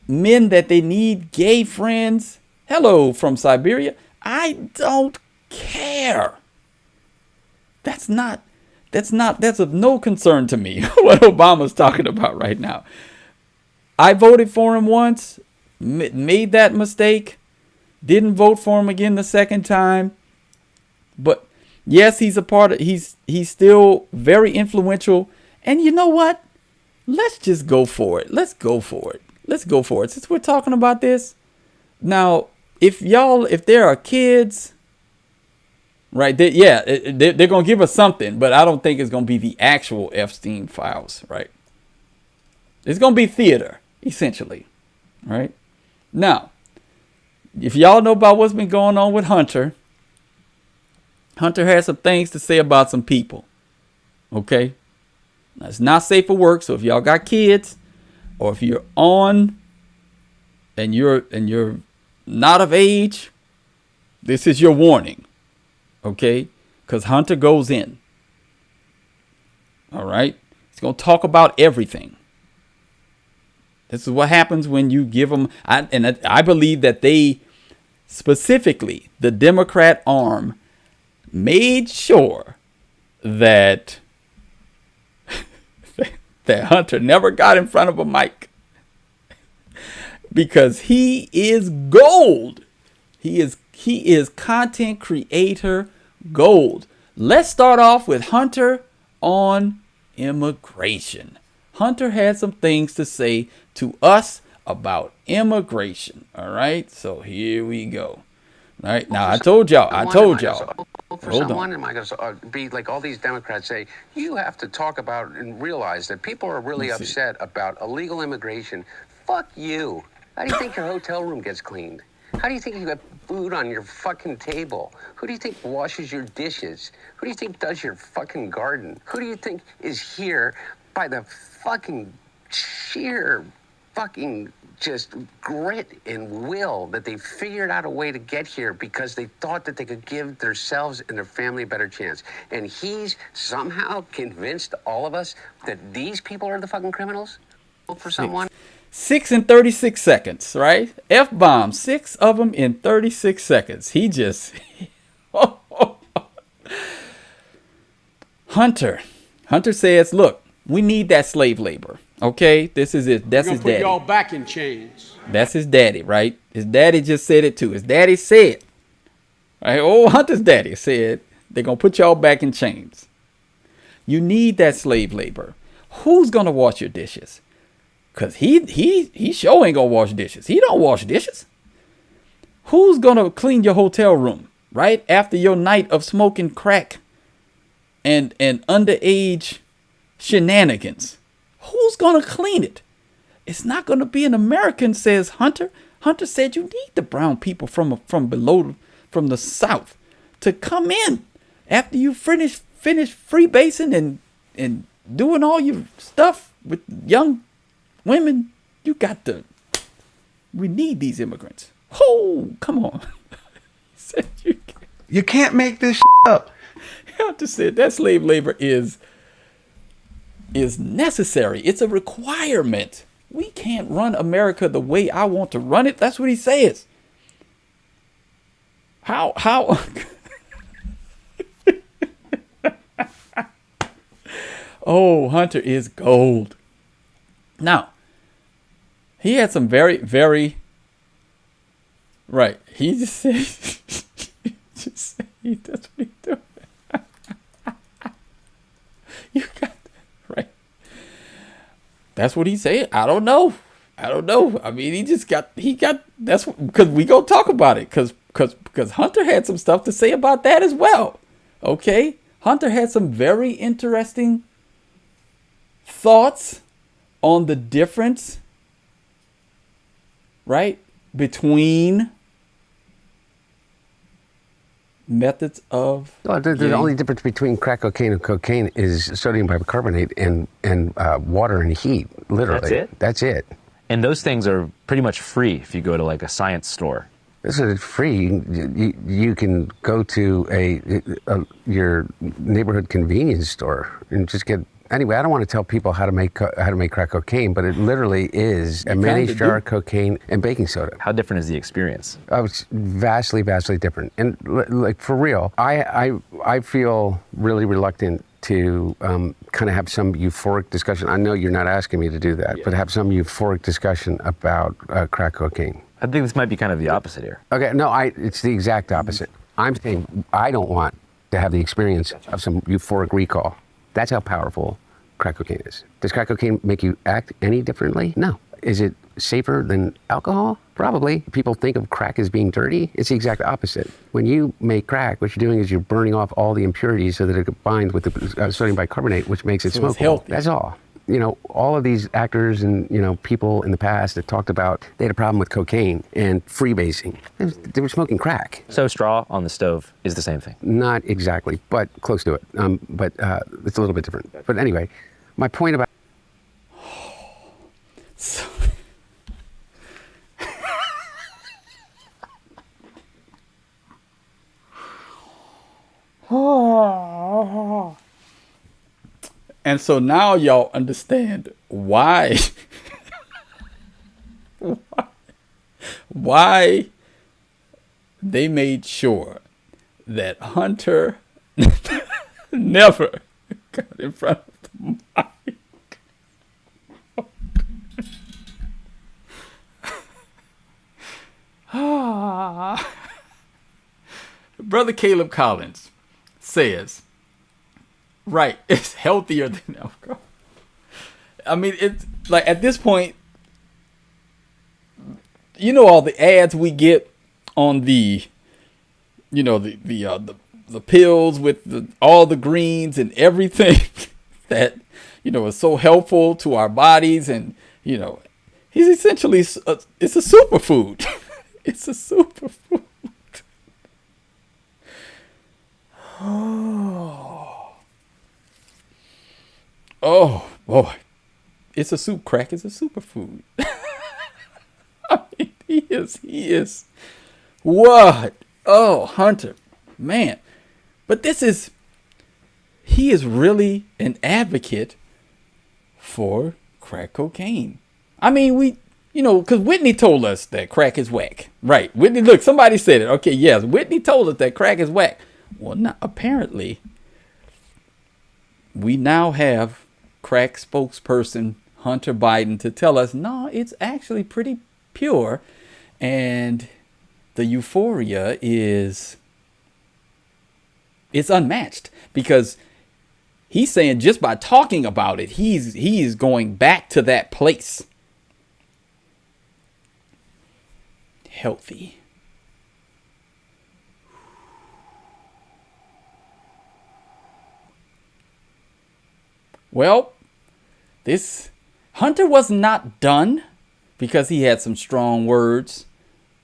men that they need gay friends. Hello from Siberia. I don't care. That's of no concern to me what Obama's talking about right now. I voted for him once, made that mistake, didn't vote for him again the second time. But yes, he's he's still very influential. And you know what? Let's just go for it. Let's go for it. Since we're talking about this. Now, if there are kids, right, they're going to give us something, but I don't think it's going to be the actual Epstein files, right? It's going to be theater, essentially, right? Now, if y'all know about what's been going on with Hunter has some things to say about some people, okay? Now, it's not safe for work, so if y'all got kids, or if you're on and you're not of age, this is your warning, okay? Because Hunter goes in. All right? He's going to talk about everything. This is what happens when you give them, I believe that they, specifically, the Democrat arm, made sure that Hunter never got in front of a mic. because he is gold. He is content creator gold. Let's start off with Hunter on immigration. Hunter had some things to say to us about immigration. All right, so here we go. All right, now I told y'all. For someone, am I going to be like all these Democrats say, you have to talk about and realize that people are really upset about illegal immigration. Fuck you. How do you think your hotel room gets cleaned? How do you think you got food on your fucking table? Who do you think washes your dishes? Who do you think does your fucking garden? Who do you think is here by the fucking sheer fucking just grit and will that they figured out a way to get here because they thought that they could give themselves and their family a better chance. And he's somehow convinced all of us that these people are the fucking criminals for someone. 6 in 36 seconds, right? F-bomb, 6 of them in 36 seconds. He just... Hunter says, look, we need that slave labor. Okay, this is it. That's his daddy. Put y'all back in chains. That's his daddy, right? His daddy just said it too. His daddy said, right? Oh, Hunter's daddy said they're gonna put y'all back in chains. You need that slave labor. Who's gonna wash your dishes? Cause he sure ain't gonna wash dishes. He don't wash dishes. Who's gonna clean your hotel room right after your night of smoking crack and underage shenanigans? Who's going to clean it? It's not going to be an American, says Hunter. Hunter said you need the brown people from below, from the South, to come in after you finish freebasing and doing all your stuff with young women. We need these immigrants. Oh, come on. He said you can't make this up. Hunter said that slave labor is necessary. It's a requirement. We can't run America the way I want to run it. That's what he says. How? Oh, Hunter is gold. Now, he had some very, very... Right. He just said... that's what he's doing. You got... Right. That's what he said. I don't know. I mean, he got, that's because we go talk about it. Because Hunter had some stuff to say about that as well. Okay. Hunter had some very interesting thoughts on the difference, right, between methods of... Well, the only difference between crack cocaine and cocaine is sodium bicarbonate and water and heat, literally. That's it. And those things are pretty much free if you go to like a science store. This is free. You can go to your neighborhood convenience store and just get... Anyway, I don't want to tell people how to make crack cocaine, but it literally is a mayonnaise jar, cocaine, and baking soda. How different is the experience? Oh, it's vastly, vastly different. And like for real, I feel really reluctant to kind of have some euphoric discussion. I know you're not asking me to do that, but have some euphoric discussion about crack cocaine. I think this might be kind of the opposite here. Okay, no, it's the exact opposite. I'm saying I don't want to have the experience of some euphoric recall. That's how powerful crack cocaine is. Does crack cocaine make you act any differently? No. Is it safer than alcohol? Probably. People think of crack as being dirty. It's the exact opposite. When you make crack, what you're doing is you're burning off all the impurities so that it combines with the sodium bicarbonate, which makes it smokable. That's all. You know, all of these actors and, people in the past that talked about they had a problem with cocaine and freebasing. They were smoking crack. So straw on the stove is the same thing? Not exactly, but close to it. But it's a little bit different. But anyway, my point about... And so now y'all understand why why they made sure that Hunter never got in front of the mic. Brother Caleb Collins says, right, it's healthier than alcohol. I mean, it's like at this point, you know, all the ads we get on the, you know, the pills with all the greens and everything that, you know, is so helpful to our bodies. And, you know, he's essentially, it's a superfood. It's a superfood. Oh boy, it's a soup. Crack is a superfood. I mean, he is. What? Oh, Hunter, man. But he is really an advocate for crack cocaine. I mean, because Whitney told us that crack is whack. Right. Whitney, look, somebody said it. Okay, yes, Whitney told us that crack is whack. Well, not, apparently, we now have crack spokesperson Hunter Biden to tell us, no, it's actually pretty pure. And the euphoria it's unmatched, because he's saying just by talking about it, he's going back to that place. Healthy. Well, this Hunter was not done, because he had some strong words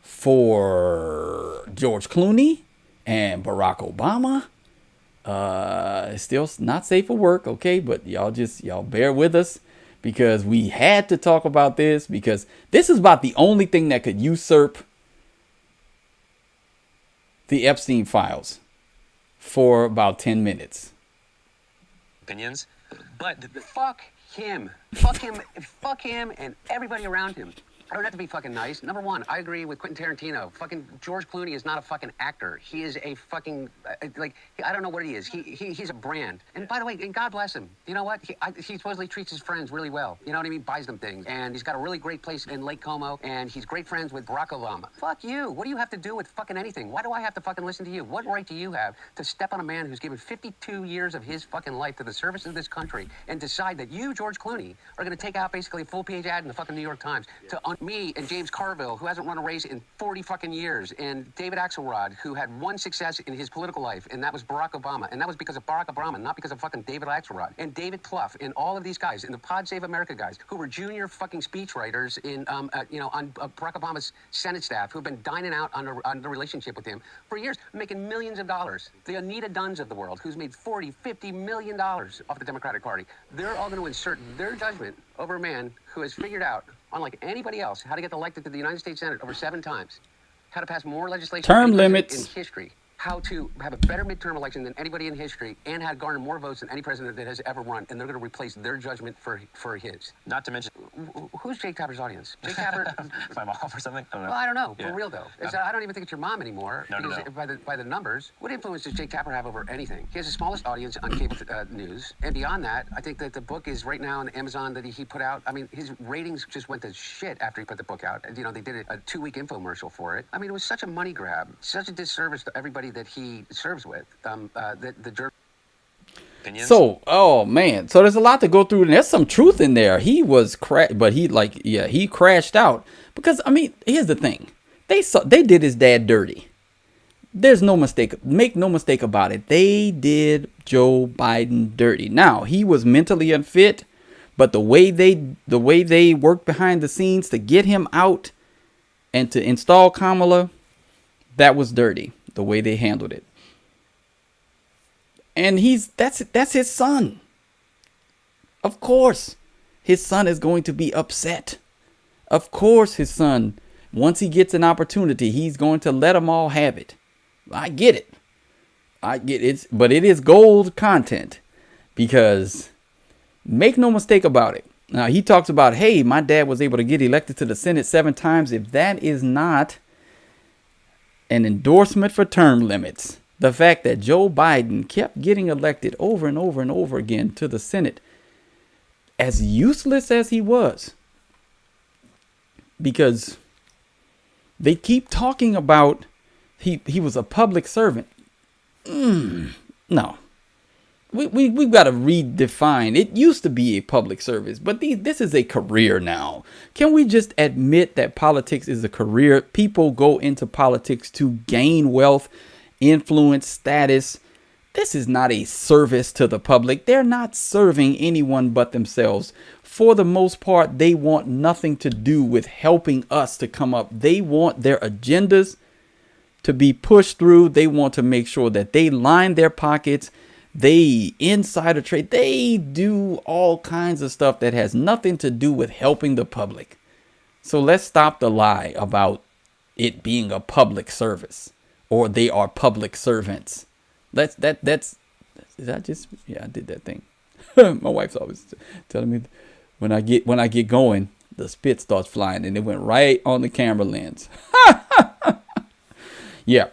for George Clooney and Barack Obama. It's still not safe for work, okay? But y'all bear with us, because we had to talk about this, because this is about the only thing that could usurp the Epstein files for about 10 minutes. Opinions, but fuck him. Fuck him and everybody around him. I don't have to be fucking nice. Number one, I agree with Quentin Tarantino. Fucking George Clooney is not a fucking actor. He is a fucking, I don't know what he is. He's a brand. And by the way, and God bless him. You know what? He supposedly treats his friends really well. You know what I mean? Buys them things. And he's got a really great place in Lake Como. And he's great friends with Barack Obama. Fuck you. What do you have to do with fucking anything? Why do I have to fucking listen to you? What right do you have to step on a man who's given 52 years of his fucking life to the service of this country and decide that you, George Clooney, are going to take out basically a full-page ad in the fucking New York Times to me and James Carville, who hasn't run a race in 40 fucking years, and David Axelrod, who had one success in his political life, and that was Barack Obama, and that was because of Barack Obama, not because of fucking David Axelrod, and David Plouffe, and all of these guys, and the Pod Save America guys, who were junior fucking speechwriters in, on Barack Obama's Senate staff, who have been dining out on the relationship with him for years, making millions of dollars. The Anita Dunns of the world, who's made $40-50 million off the Democratic Party, they're all going to insert their judgment over a man who has figured out, unlike anybody else, how to get elected to the United States Senate over 7 times, how to pass more legislation term limits in history, how to have a better midterm election than anybody in history, and had garnered more votes than any president that has ever run, and they're going to replace their judgment for his. Not to mention, who's Jake Tapper's audience? Jake Tapper, my mom or something. I don't know. Well, I don't know. Yeah. For real though, I don't even think it's your mom anymore. No. By the numbers, what influence does Jake Tapper have over anything? He has the smallest audience on cable news, and beyond that, I think that the book is right now on Amazon that he put out. I mean, his ratings just went to shit after he put the book out. You know, they did a 2-week infomercial for it. I mean, it was such a money grab, such a disservice to everybody that he serves with. So, oh man, so there's a lot to go through, and there's some truth in there. He was he crashed out because, I mean, here's the thing: they did his dad dirty. There's no mistake. Make no mistake about it. They did Joe Biden dirty. Now, he was mentally unfit, but the way they worked behind the scenes to get him out and to install Kamala, that was dirty. The way they handled it. And that's his son. Of course, his son is going to be upset. Of course, his son, once he gets an opportunity, he's going to let them all have it. I get it. But it is gold content, because make no mistake about it. Now, he talks about, hey, my dad was able to get elected to the Senate 7 times. If that is not an endorsement for term limits, the fact that Joe Biden kept getting elected over and over and over again to the Senate, as useless as he was, because they keep talking about he was a public servant. No. We've got to redefine. It used to be a public service, but this is a career now. Can we just admit that politics is a career? People go into politics to gain wealth, influence, status. This is not a service to the public. They're not serving anyone but themselves. For the most part, they want nothing to do with helping us to come up. They want their agendas to be pushed through. They want to make sure that they line their pockets. They insider trade. They do all kinds of stuff that has nothing to do with helping the public. So let's stop the lie about it being a public service or they are public servants. I did that thing. My wife's always telling me when I get going, the spit starts flying, and it went right on the camera lens. Yeah,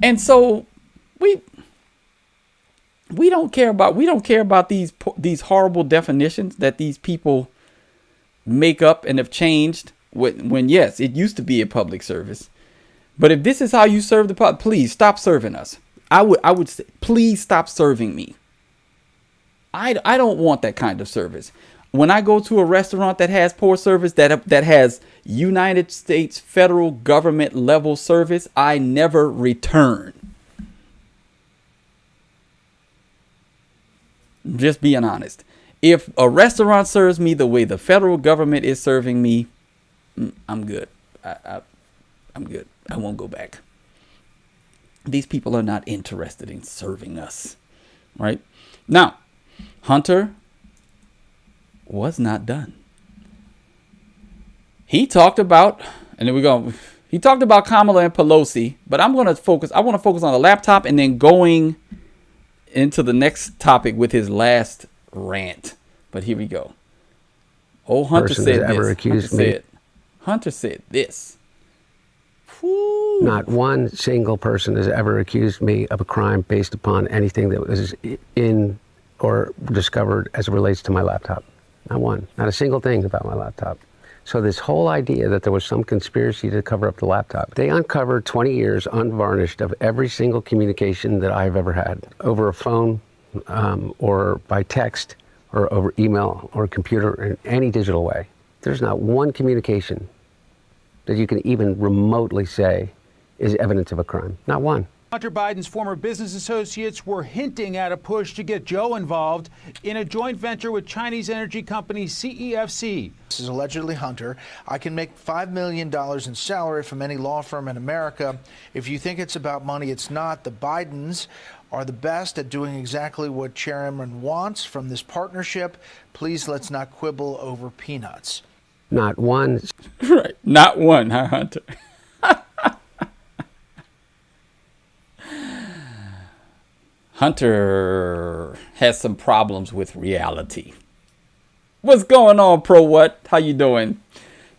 and so we don't care about these horrible definitions that these people make up and have changed. When yes, it used to be a public service, but if this is how you serve the public, please stop serving us. I would say, please stop serving me. I don't want that kind of service. When I go to a restaurant that has poor service, that has United States federal government level service, I never return. Just being honest. If a restaurant serves me the way the federal government is serving me, I'm good. I'm good. I won't go back. These people are not interested in serving us, right? Now, Hunter was not done. He talked about, and then he talked about Kamala and Pelosi, but I want to focus on the laptop and then going into the next topic with his last rant. But here we go. Oh, Hunter said this. Hunter said this. Whew. Not one single person has ever accused me of a crime based upon anything that was in or discovered as it relates to my laptop. Not one. Not a single thing about my laptop. So this whole idea that there was some conspiracy to cover up the laptop, they uncovered 20 years unvarnished of every single communication that I've ever had over a phone or by text or over email or computer in any digital way. There's not one communication that you can even remotely say is evidence of a crime. Not one. Hunter Biden's former business associates were hinting at a push to get Joe involved in a joint venture with Chinese energy company CEFC. This is allegedly Hunter. I can make $5 million in salary from any law firm in America. If you think it's about money, it's not. The Bidens are the best at doing exactly what Chairman wants from this partnership. Please, let's not quibble over peanuts. Not one. Right. Not one, huh, Hunter? Hunter has some problems with reality. What's going on, Pro What? How you doing?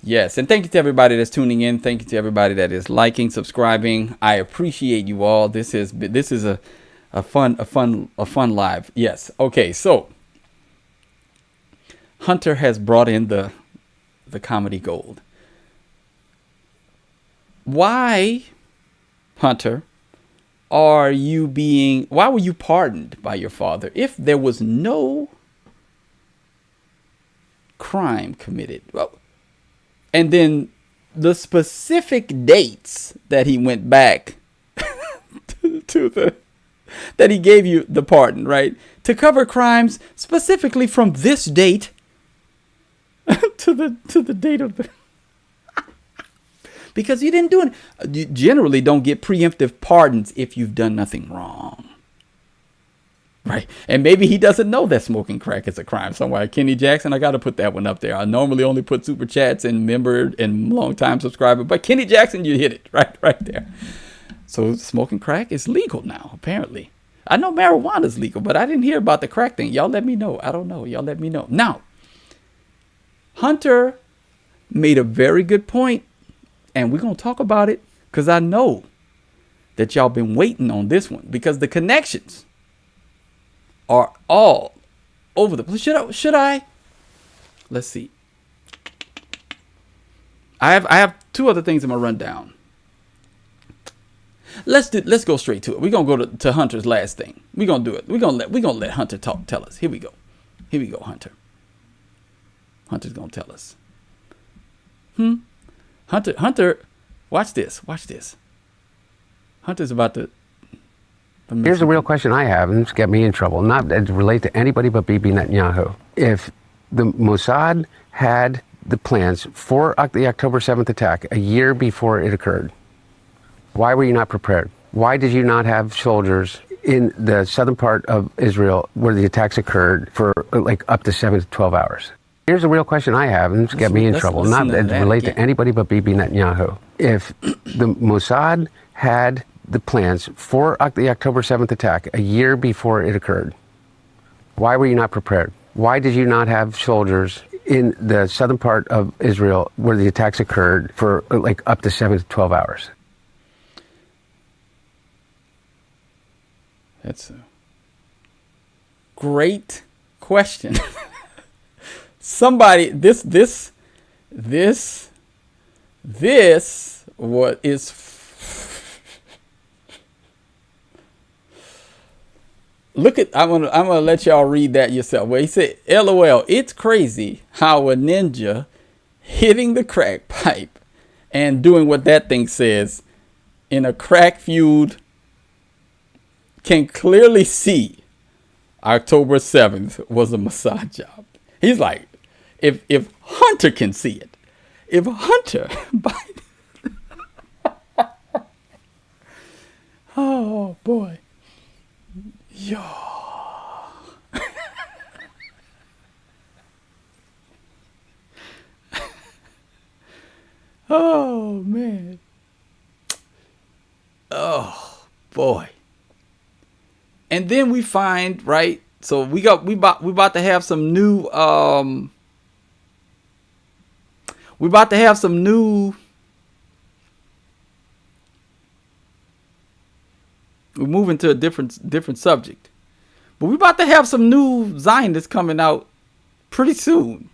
Yes, and thank you to everybody that's tuning in. Thank you to everybody that is liking, subscribing. I appreciate you all. This is a fun live. Yes. Okay, so Hunter has brought in the comedy gold. Why, Hunter, why were you pardoned by your father if there was no crime committed? Well, and then the specific dates that he went back that he gave you the pardon, right? To cover crimes specifically from this date to the date of the because you didn't do it. You generally don't get preemptive pardons if you've done nothing wrong. Right. And maybe he doesn't know that smoking crack is a crime somewhere. Kenny Jackson, I got to put that one up there. I normally only put super chats and member and long time subscriber, but Kenny Jackson, you hit it right there. So smoking crack is legal now, apparently. I know marijuana is legal, but I didn't hear about the crack thing. Y'all let me know. I don't know. Y'all let me know. Now, Hunter made a very good point. And we're going to talk about it because I know that y'all been waiting on this one because the connections are all over the place. Should I? Let's see. I have two other things I'm going to run down. let's go straight to it. We're gonna go to Hunter's last thing. We're gonna do it. We're gonna let Hunter tell us. Here we go, Hunter. Hunter's gonna tell us. Hunter, watch this. Hunter's about to. Here's the real question I have, and this get me in trouble. Not to relate to anybody but Bibi Netanyahu. If the Mossad had the plans for the October 7th attack a year before it occurred, why were you not prepared? Why did you not have soldiers in the southern part of Israel where the attacks occurred for like up to 7 to 12 hours? Here's the real question I have, and this get me in trouble. Not to relate to anybody but Bibi Netanyahu. If the Mossad had the plans for the October 7th attack a year before it occurred, why were you not prepared? Why did you not have soldiers in the southern part of Israel where the attacks occurred for like up to 7 to 12 hours? That's a great question. Somebody, this what is look at, I'm gonna let y'all read that yourself. Where he said, LOL, it's crazy how a ninja hitting the crack pipe and doing what that thing says in a crack feud can clearly see October 7th was a Mossad job. He's like, if Hunter can see it, if Hunter oh boy. Yo. Oh man. Oh boy. And then we find, right? So we about to have some new we're moving to a different subject. But we're about to have some new Zionists coming out pretty soon,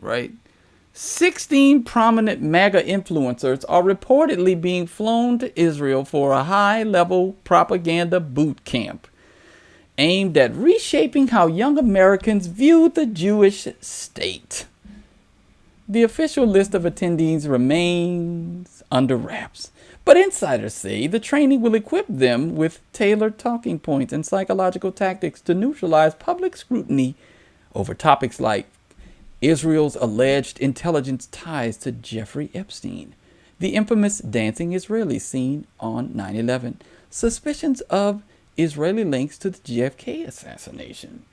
right? 16 prominent MAGA influencers are reportedly being flown to Israel for a high-level propaganda boot camp aimed at reshaping how young Americans view the Jewish state. The official list of attendees remains under wraps, but insiders say the training will equip them with tailored talking points and psychological tactics to neutralize public scrutiny over topics like Israel's alleged intelligence ties to Jeffrey Epstein, the infamous dancing Israeli seen on 9/11, suspicions of Israeli links to the JFK assassination,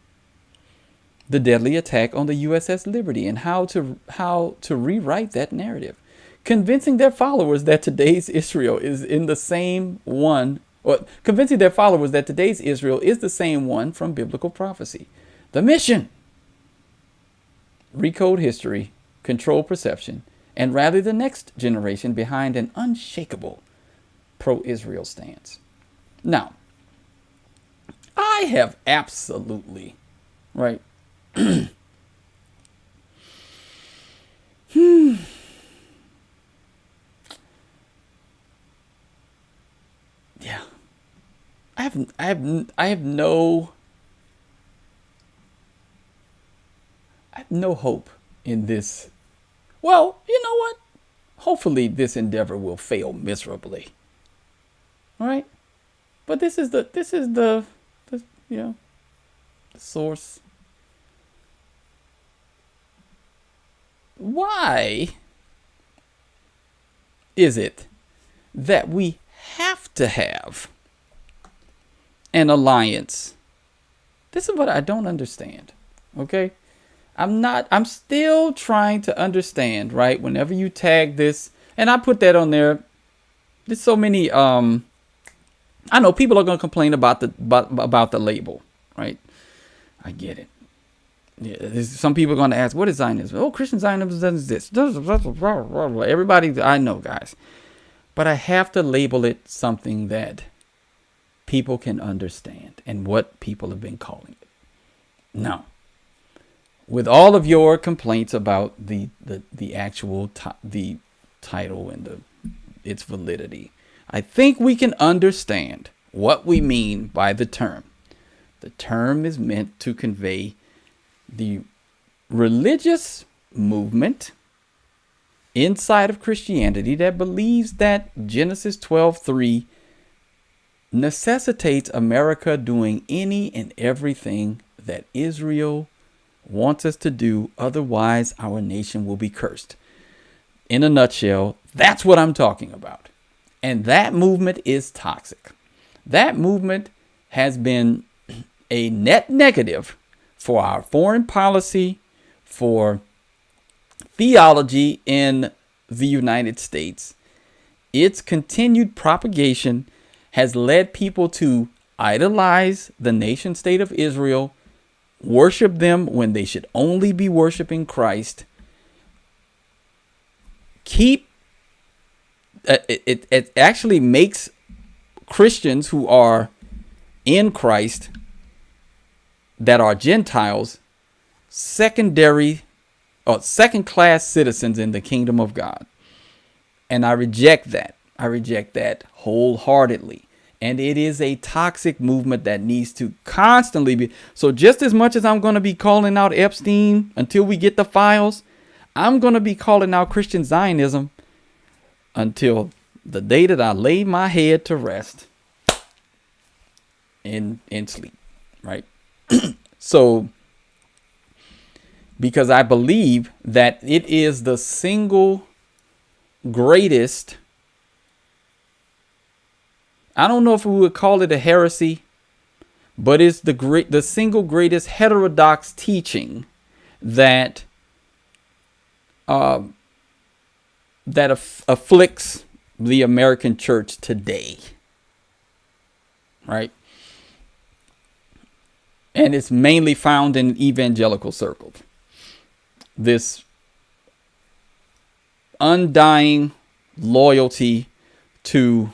the deadly attack on the USS Liberty, and how to rewrite that narrative, convincing their followers that today's Israel is the same one from biblical prophecy. The mission: recode history, control perception, and rally the next generation behind an unshakable pro-Israel stance. Now, I have absolutely, right? Yeah. I have no hope in this. Well, you know what? Hopefully this endeavor will fail miserably. All right? But this is the source. Why is it that we have to have an alliance? This is what I don't understand. Okay? I'm still trying to understand, right? Whenever you tag this, and I put that on there, there's so many I know people are going to complain about the label, right? I get it. Yeah, some people are going to ask, what is Zionism? Oh, Christian Zionism does this. Everybody, I know, guys. But I have to label it something that people can understand and what people have been calling it. Now, with all of your complaints about the actual the title and its validity, I think we can understand what we mean by the term. The term is meant to convey the religious movement inside of Christianity that believes that Genesis 12:3 necessitates America doing any and everything that Israel wants us to do. Otherwise, our nation will be cursed. In a nutshell, that's what I'm talking about. And that movement is toxic. That movement has been a net negative for our foreign policy, for theology in the United States. Its continued propagation has led people to idolize the nation state of Israel, worship them when they should only be worshiping Christ. It actually makes Christians who are in Christ that are Gentiles second-class citizens in the kingdom of God. And I reject that. I reject that wholeheartedly. And it is a toxic movement that needs to constantly be. So just as much as I'm going to be calling out Epstein until we get the files, I'm going to be calling out Christian Zionism until the day that I lay my head to rest in sleep, right? So, because I believe that it is the single greatest, I don't know if we would call it a heresy, but it's the single greatest heterodox teaching that afflicts the American church today, right? And it's mainly found in evangelical circles. This undying loyalty to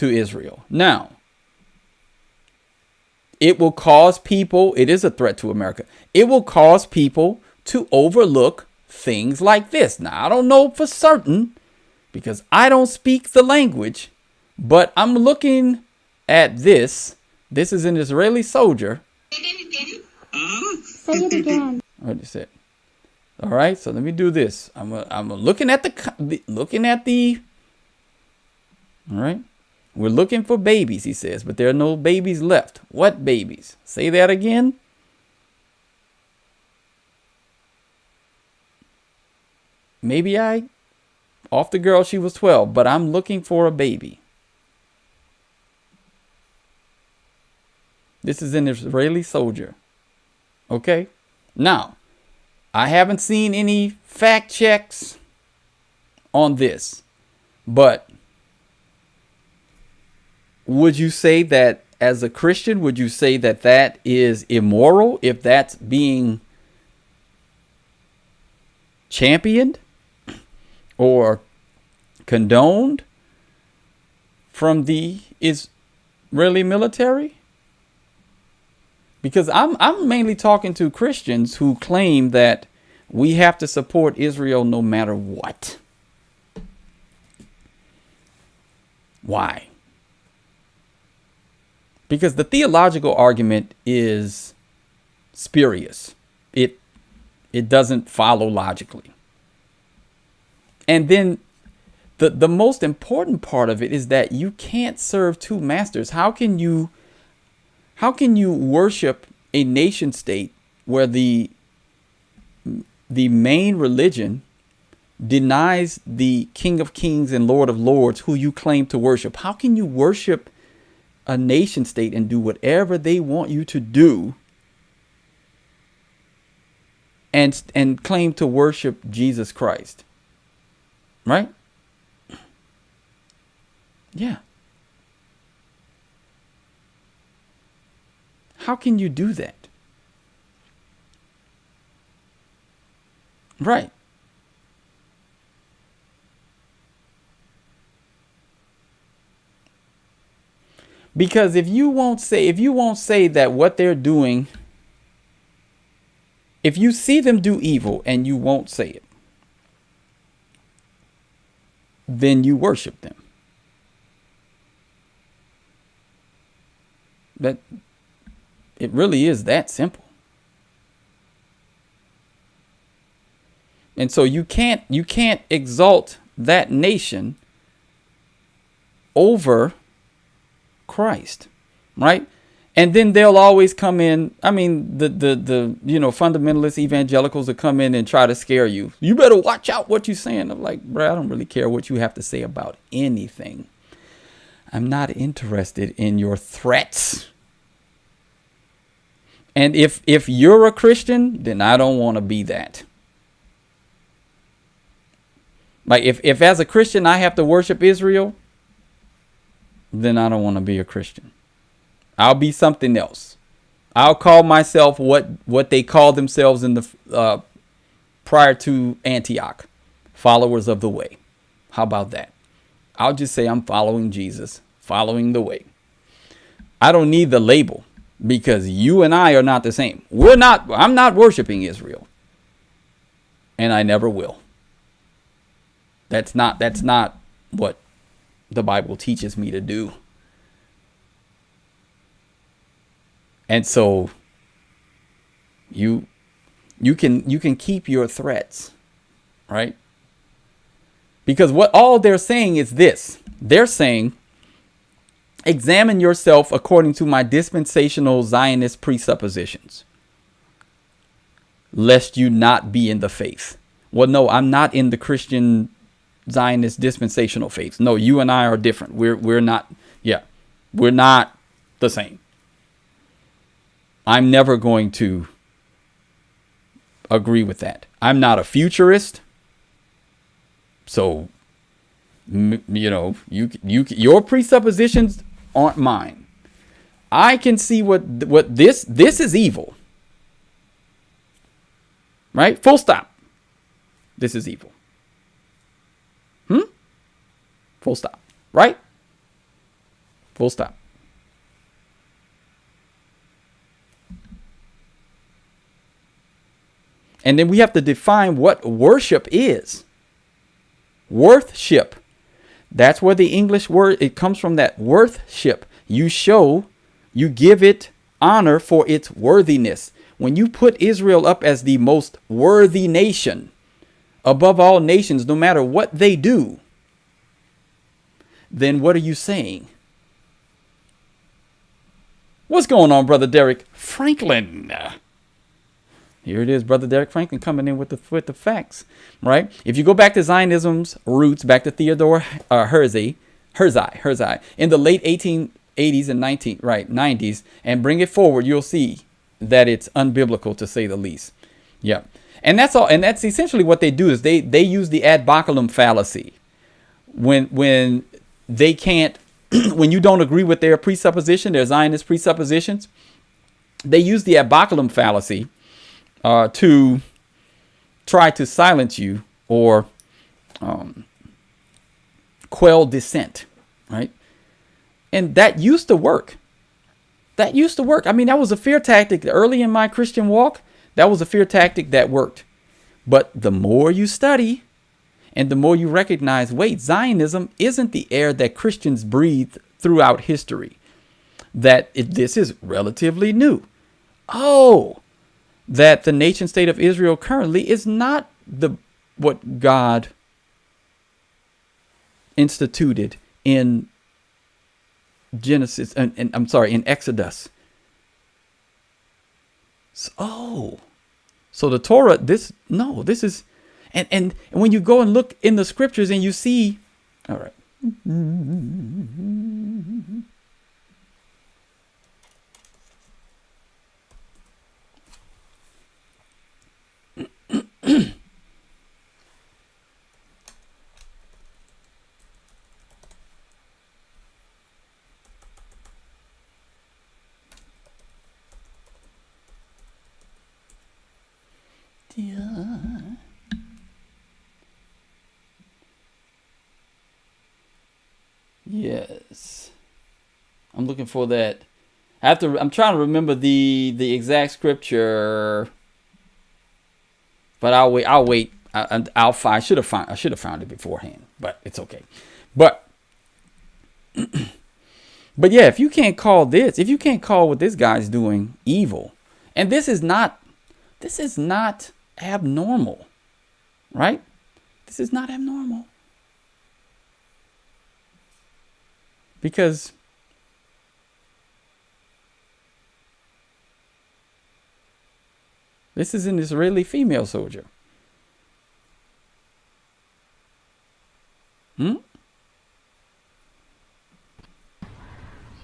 Israel. Now, it will cause people, it is a threat to America. It will cause people to overlook things like this. Now, I don't know for certain because I don't speak the language, but I'm looking at this. This is an Israeli soldier. Say it again. What is it? All right, so let me do this. I'm looking at the. All right, we're looking for babies, he says, but there are no babies left. What babies? Say that again. Maybe off the girl, she was 12, but I'm looking for a baby. This is an Israeli soldier. Okay. Now, I haven't seen any fact checks on this, but would you say that as a Christian, would you say that that is immoral if that's being championed or condoned from the Israeli military? Because I'm mainly talking to Christians who claim that we have to support Israel no matter what. Why? Because the theological argument is spurious. It doesn't follow logically. And then the most important part of it is that you can't serve two masters. How can you worship a nation state where the main religion denies the King of Kings and Lord of Lords who you claim to worship? How can you worship a nation state and do whatever they want you to do and claim to worship Jesus Christ? Right? Yeah. How can you do that? Right. Because if you won't say that what they're doing, if you see them do evil and you won't say it, then you worship them. That it really is that simple. And so you can't exalt that nation over Christ, right? And then they'll always come in. I mean, the fundamentalist evangelicals will come in and try to scare you. You better watch out what you're saying. I'm like, bro, I don't really care what you have to say about anything. I'm not interested in your threats. And if you're a Christian, then I don't want to be that. Like if as a Christian I have to worship Israel, then I don't want to be a Christian. I'll be something else. I'll call myself what they call themselves in the prior to Antioch, followers of the way. How about that? I'll just say I'm following Jesus, following the way. I don't need the label because you and I are not the same. I'm not worshiping Israel. And I never will. That's not what the Bible teaches me to do. And so you can keep your threats, right? Because what all they're saying is this. They're saying, examine yourself according to my dispensational Zionist presuppositions, lest you not be in the faith. Well, no, I'm not in the Christian Zionist dispensational faith. No, you and I are different. We're not the same. I'm never going to agree with that. I'm not a futurist. So, your presuppositions aren't mine. I can see what this is evil. Right? Full stop. This is evil. Full stop. Right? Full stop. And then we have to define what worship is. Worthship. That's where the English word, it comes from, that worthship. You give it honor for its worthiness. When you put Israel up as the most worthy nation above all nations, no matter what they do, then what are you saying? What's going on, Brother Derek Franklin? Here it is, Brother Derek Franklin coming in with the facts, right? If you go back to Zionism's roots, back to Theodore Herzl in the late 1880s and 90s, and bring it forward, you'll see that it's unbiblical, to say the least. Yeah, and that's all. And that's essentially what they do, is they use the ad baculum fallacy when they can't, when you don't agree with their presupposition, their Zionist presuppositions. They use the ad baculum fallacy to try to silence you or quell dissent, right? And that used to work. I mean, that was a fear tactic early in my Christian walk. That was a fear tactic that worked. But the more you study and the more you recognize, wait, Zionism isn't the air that Christians breathed throughout history. This is relatively new. Oh, that the nation state of Israel currently is not what God instituted in Genesis, in Exodus. So the Torah, this is, and when you go and look in the scriptures and you see, all right. Yes, I'm looking for that. I'm trying to remember the exact scripture, but I'll wait. I should have found it beforehand, but it's okay. But But yeah, if you can't call what this guy's doing evil, and this is not abnormal, right? This is not abnormal. Because this is an Israeli female soldier.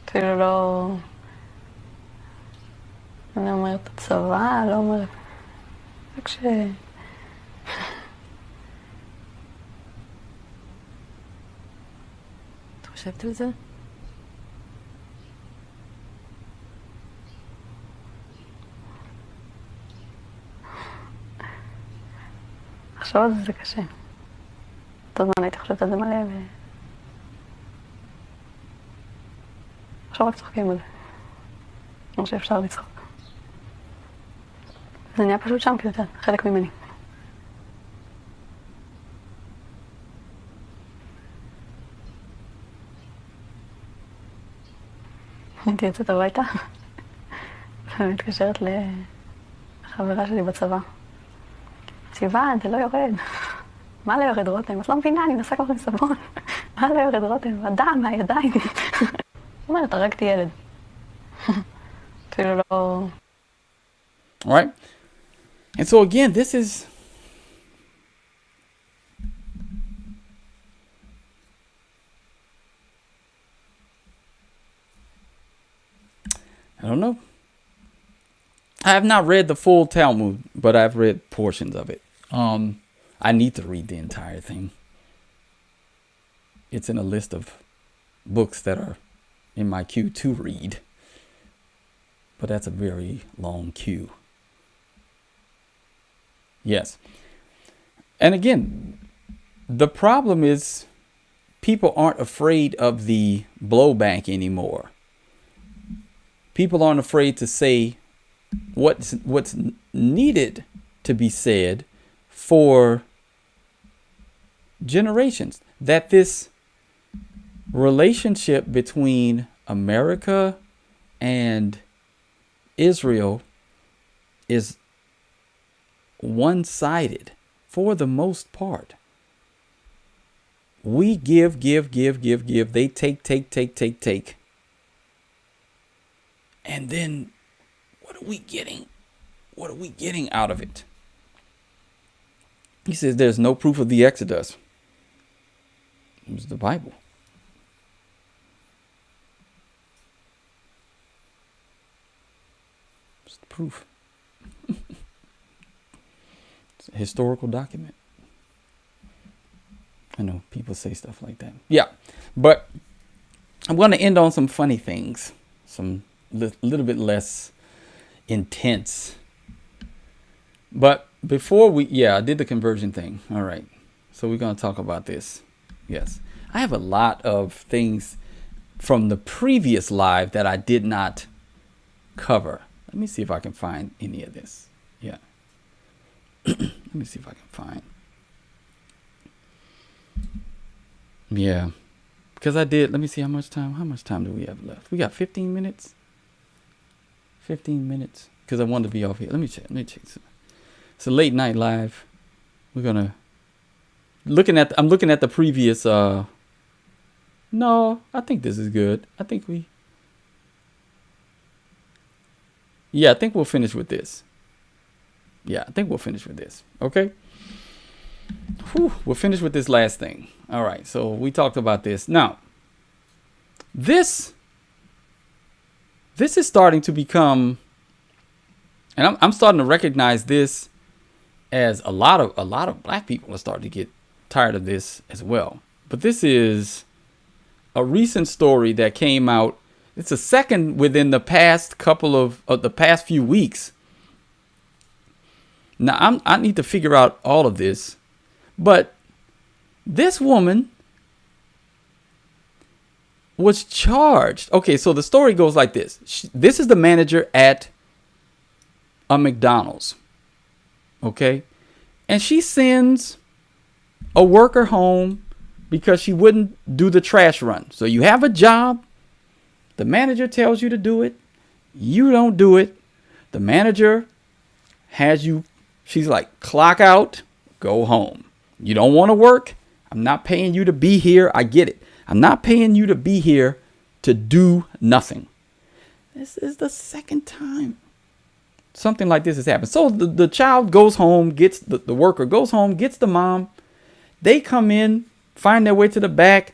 אפילו לא... אני אומרת הצבא, לא אומרת... רק ש... את חושבת על זה? לחשוב על זה קשה. אותו זמן הייתי חושבת על זה מלא ו... עכשיו רק צוחקים על זה. כמו שאפשר לצחוק. זה נהיה פשוט שם, כאילו, חלק ממני. הייתי יוצאת הביתה ומתקשרת לחברה שלי בצבא. סיוון, זה לא יורד. מה לא יורד, רותם? את לא מבינה, אני מנסה כבר עם סבון. מה לא יורד, רותם? הדם מהידיים. זאת אומרת, הרגתי ילד. אפילו לא... Right? And so again, this is... I don't know. I have not read the full Talmud, but I've read portions of it. I need to read the entire thing. It's in a list of books that are in my queue to read. But that's a very long queue. Yes. And again, the problem is people aren't afraid of the blowback anymore. People aren't afraid to say what's needed to be said for generations. That this relationship between America and Israel is one-sided for the most part. We give. They take. And then what are we getting? What are we getting out of it? He says there's no proof of the Exodus. It's the Bible. It's the proof. It's a historical document. I know people say stuff like that. Yeah, but I'm going to end on some funny things. Some little bit less intense. But before I did the conversion thing. All right. So we're going to talk about this. Yes. I have a lot of things from the previous live that I did not cover. Let me see if I can find any of this. Yeah. Let me see if I can find. Yeah. Because I did. Let me see how much time do we have left? We got 15 minutes. 15 minutes. Because I wanted to be off here. Let me check. It's a late night live. We're gonna I'm looking at the previous no, I think this is good. I think we'll finish with this. Yeah, I think we'll finish with this. Okay. We'll finish with this last thing. All right. So we talked about this. Now, this is starting to become, and I'm starting to recognize this as a lot of black people are starting to get tired of this as well. But this is a recent story that came out. It's a second within the past the past few weeks. Now I need to figure out all of this, but this woman was charged. Okay, so the story goes like this. This is the manager at a McDonald's. Okay. And she sends a worker home because she wouldn't do the trash run. So you have a job The manager tells you to do it. You don't do it. The manager has you, she's like, clock out, go home. You don't want to work? I'm not paying you to be here. I get it. I'm not paying you to be here to do nothing. This is the second time something like this has happened. So the child goes home, gets the worker goes home, gets the mom. They come in, find their way to the back,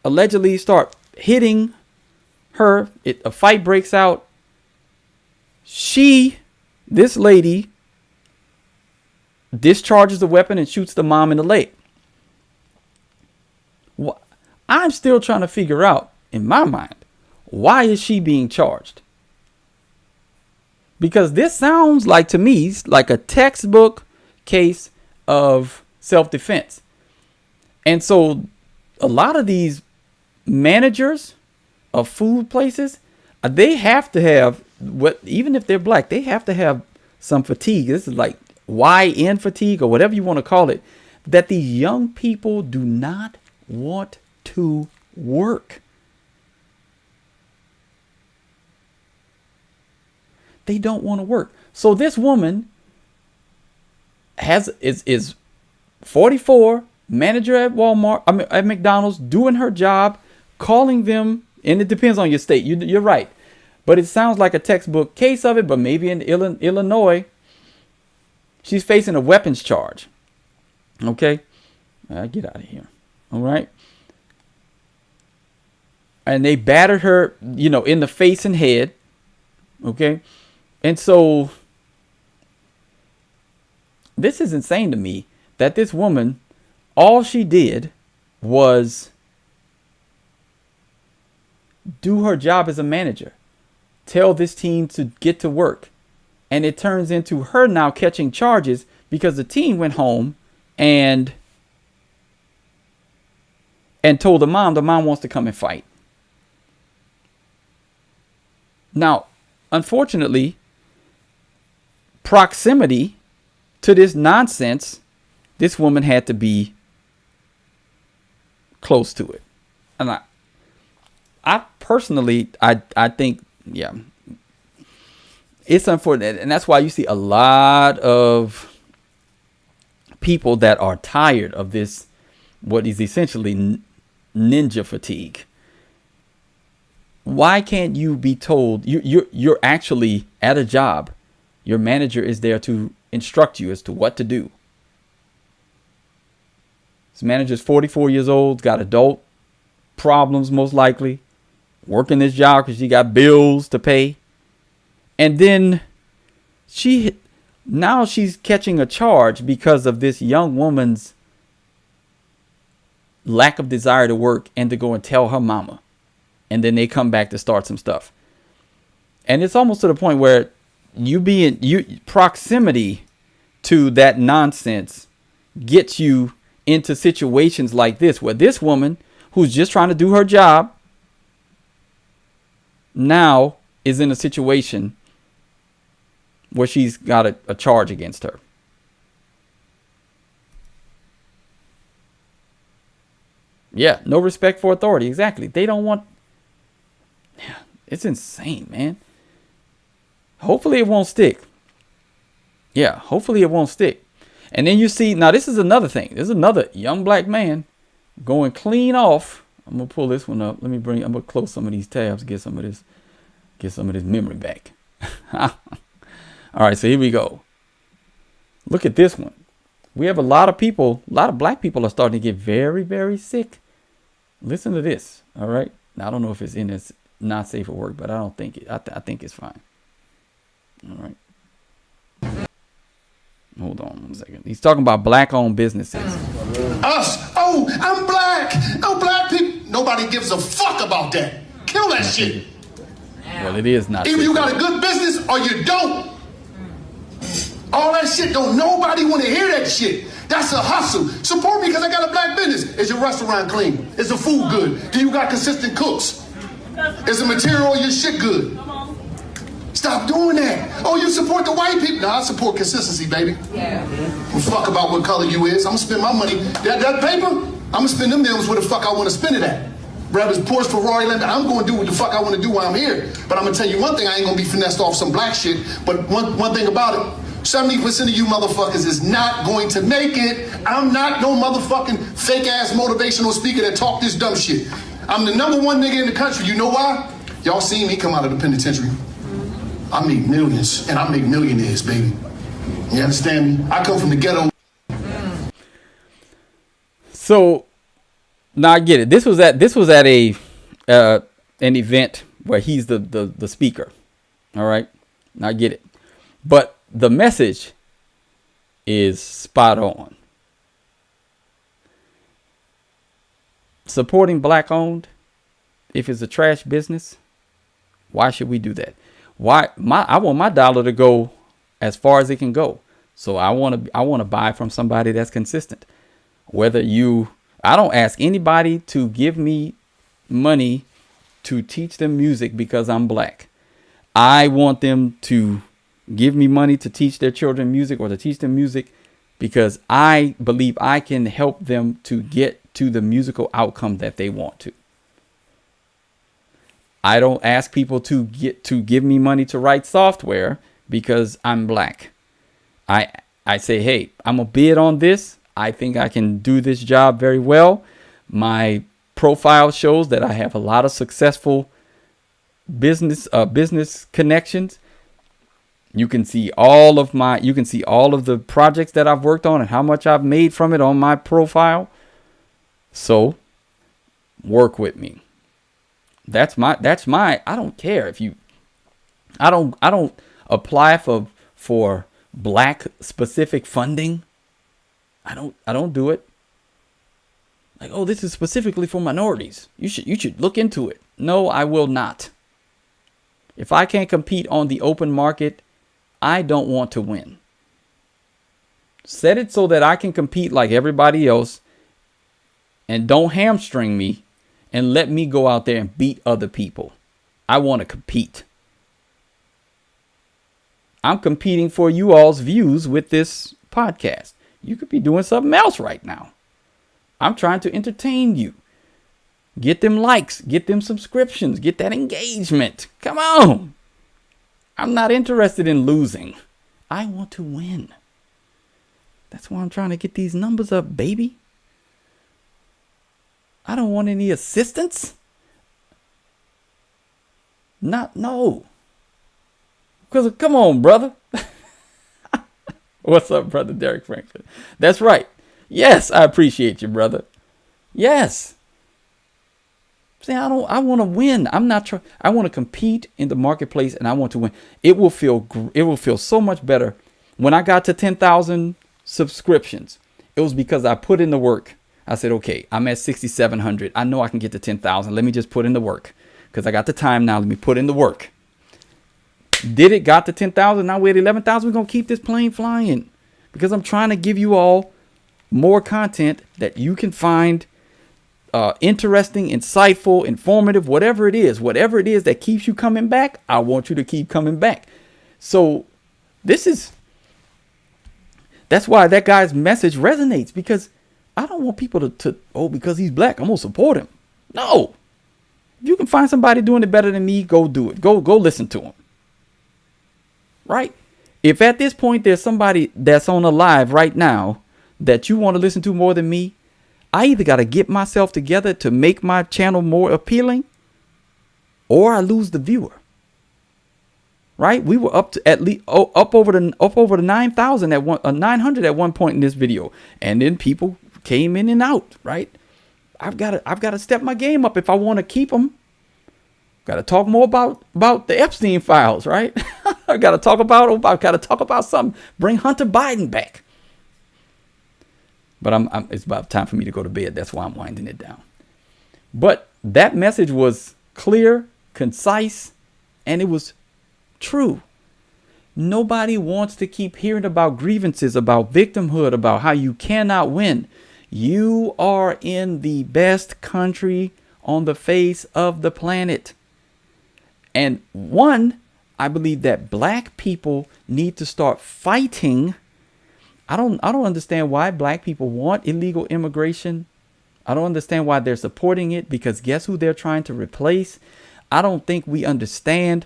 allegedly start hitting her. A fight breaks out. This lady, discharges the weapon and shoots the mom in the leg. I'm still trying to figure out, in my mind, why is she being charged? Because this sounds like, to me, like a textbook case of self-defense. And so a lot of these managers of food places, they have to have, even if they're black, they have to have some fatigue. This is like YN fatigue or whatever you want to call it, that these young people do not want to work. They don't want to work. So this woman is 44, manager at Walmart, at McDonald's, doing her job, calling them, and it depends on your state. You're right. But it sounds like a textbook case of it, but maybe in Illinois, she's facing a weapons charge. Okay? Get out of here. All right? And they battered her, in the face and head. Okay? And so this is insane to me that this woman, all she did was do her job as a manager. Tell this team to get to work. And it turns into her now catching charges because the team went home and told the mom wants to come and fight. Now, unfortunately, proximity to this nonsense, this woman had to be close to it. And I personally, I think, yeah, it's unfortunate. And that's why you see a lot of people that are tired of this, what is essentially ninja fatigue. Why can't you be told you're actually at a job? Your manager is there to instruct you as to what to do. This manager's 44 years old, got adult problems most likely, working this job because she got bills to pay. And then she's catching a charge because of this young woman's lack of desire to work and to go and tell her mama. And then they come back to start some stuff. And it's almost to the point where proximity to that nonsense gets you into situations like this, where this woman who's just trying to do her job now is in a situation where she's got a charge against her. Yeah, no respect for authority. Exactly. They don't want. Yeah, it's insane, man. Hopefully it won't stick. Yeah, hopefully it won't stick. And then you see, now this is another thing. There's another young black man going clean off. I'm gonna pull this one up. I'm gonna close some of these tabs, get some of this memory back. All right, so here we go. Look at this one. We have a lot of black people are starting to get very, very sick. Listen to this. All right. Now, I don't know if it's in this not safe for work, but I don't think it. I think it's fine. All right. Hold on 1 second. He's talking about black-owned businesses. Us. Oh, I'm black. Oh, black people. Nobody gives a fuck about that. Kill that shit. Well, it is not. Either you got a good business or you don't. All that shit, don't nobody want to hear that shit. That's a hustle. Support me because I got a black business. Is your restaurant clean? Is the food good? Do you got consistent cooks? Is the material of your shit good? Stop doing that. Oh, you support the white people? No, I support consistency, baby. Yeah. Well, fuck about what color you is. I'm gonna spend my money. That paper, I'm gonna spend them bills where the fuck I want to spend it at. Brothers, Porsche, Ferrari, Lamborghini. I'm going to do what the fuck I want to do while I'm here. But I'm going to tell you one thing, I ain't going to be finessed off some black shit. But one thing about it, 70% of you motherfuckers is not going to make it. I'm not no motherfucking fake-ass motivational speaker that talk this dumb shit. I'm the #1 nigga in the country. You know why? Y'all seen me come out of the penitentiary. I make millions, and I make millionaires, baby. You understand me? I come from the ghetto. So, now I get it. This was at a an event where he's the speaker. All right, now I get it. But the message is spot on. Supporting black owned, if it's a trash business, why should we do that? I want my dollar to go as far as it can go. So I want to buy from somebody that's consistent. I don't ask anybody to give me money to teach them music because I'm black. I want them to give me money to teach their children music or to teach them music because I believe I can help them to get to the musical outcome that they want to. I don't ask people to give me money to write software because I'm black. I say, hey, I'm gonna bid on this. I think I can do this job very well. My profile shows that I have a lot of successful business connections. You can see all of the projects that I've worked on and how much I've made from it on my profile. So work with me. That's my I don't care if you I don't apply for black specific funding. I don't do it. Like, oh, this is specifically for minorities. You should look into it. No, I will not. If I can't compete on the open market, I don't want to win. Set it so that I can compete like everybody else and don't hamstring me and let me go out there and beat other people. I want to compete. I'm competing for you all's views with this podcast. You could be doing something else right now. I'm trying to entertain you. Get them likes, get them subscriptions, get that engagement. Come on. I'm not interested in losing. I want to win. That's why I'm trying to get these numbers up, baby. I don't want any assistance. No. Because come on, brother. What's up, brother Derek Franklin? That's right. Yes, I appreciate you, brother. Yes. See, I want to win. I want to compete in the marketplace and I want to win. It will feel so much better. When I got to 10,000 subscriptions, it was because I put in the work. I said, okay, I'm at 6,700. I know I can get to 10,000. Let me just put in the work because I got the time now. Let me put in the work. Got to 10,000. Now we're at 11,000. We're going to keep this plane flying because I'm trying to give you all more content that you can find interesting, insightful, informative, whatever it is that keeps you coming back. I want you to keep coming back. So that's why that guy's message resonates, because I don't want people to because he's black, I'm going to support him. No. If you can find somebody doing it better than me, go do it. Go listen to him. Right? If at this point there's somebody that's on a live right now that you want to listen to more than me, I either got to get myself together to make my channel more appealing or I lose the viewer. Right? We were up to at least up over the 9,000 at 900 at one point in this video, and then people came in and out. Right? I've got to step my game up if I want to keep them. Got to talk more about the Epstein files, right? I got to talk about something. Bring Hunter Biden back. But it's about time for me to go to bed. That's why I'm winding it down. But that message was clear, concise, and it was true. Nobody wants to keep hearing about grievances, about victimhood, about how you cannot win. You are in the best country on the face of the planet. And I believe that black people need to start fighting. I don't understand why black people want illegal immigration I don't understand why they're supporting it, because guess who they're trying to replace? I don't think we understand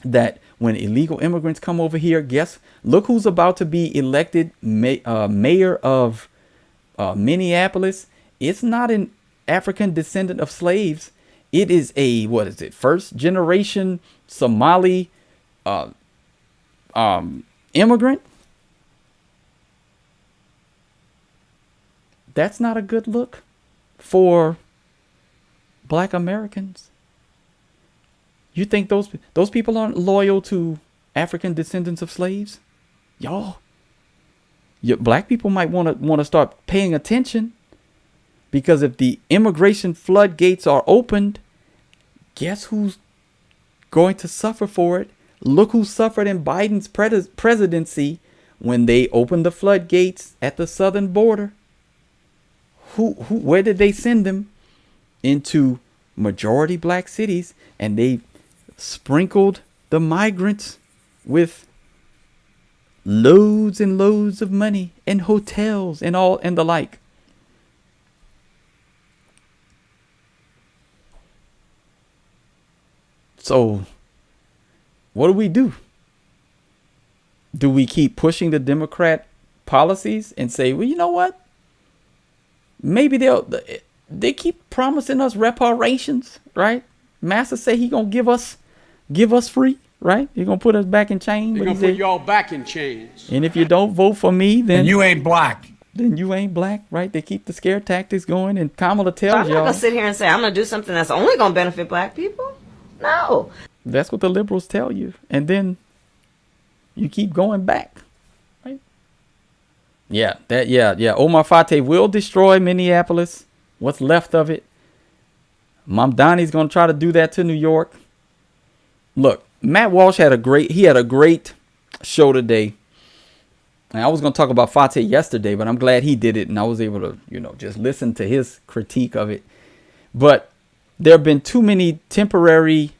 that when illegal immigrants come over here, look who's about to be elected mayor of Minneapolis. It's not an African descendant of slaves. It is a, first generation Somali immigrant. That's not a good look for Black Americans. You think those people aren't loyal to African descendants of slaves? Black people might want to start paying attention, because if the immigration floodgates are opened, guess who's going to suffer for it? Look who suffered in Biden's presidency when they opened the floodgates at the southern border. Where did they send them? Into majority black cities, and they sprinkled the migrants with loads and loads of money and hotels and all and the like. So what do? Do we keep pushing the Democrat policies and say, well, you know what? Maybe they keep promising us reparations, right? Master say he gonna give us free, right? He gonna put us back in chains. He's gonna put y'all back in chains. And if you don't vote for me, then you ain't black. Then you ain't black, right? They keep the scare tactics going, and Kamala tells y'all. I'm not gonna sit here and say I'm gonna do something that's only gonna benefit black people. No. That's what the liberals tell you, and then you keep going back, right? Yeah. Omar Fateh will destroy Minneapolis, what's left of it. Mom Donnie's gonna try to do that to New York. Look, Matt Walsh had a great show today. And I was gonna talk about Fateh yesterday, but I'm glad he did it, and I was able to, just listen to his critique of it. But there have been too many temporary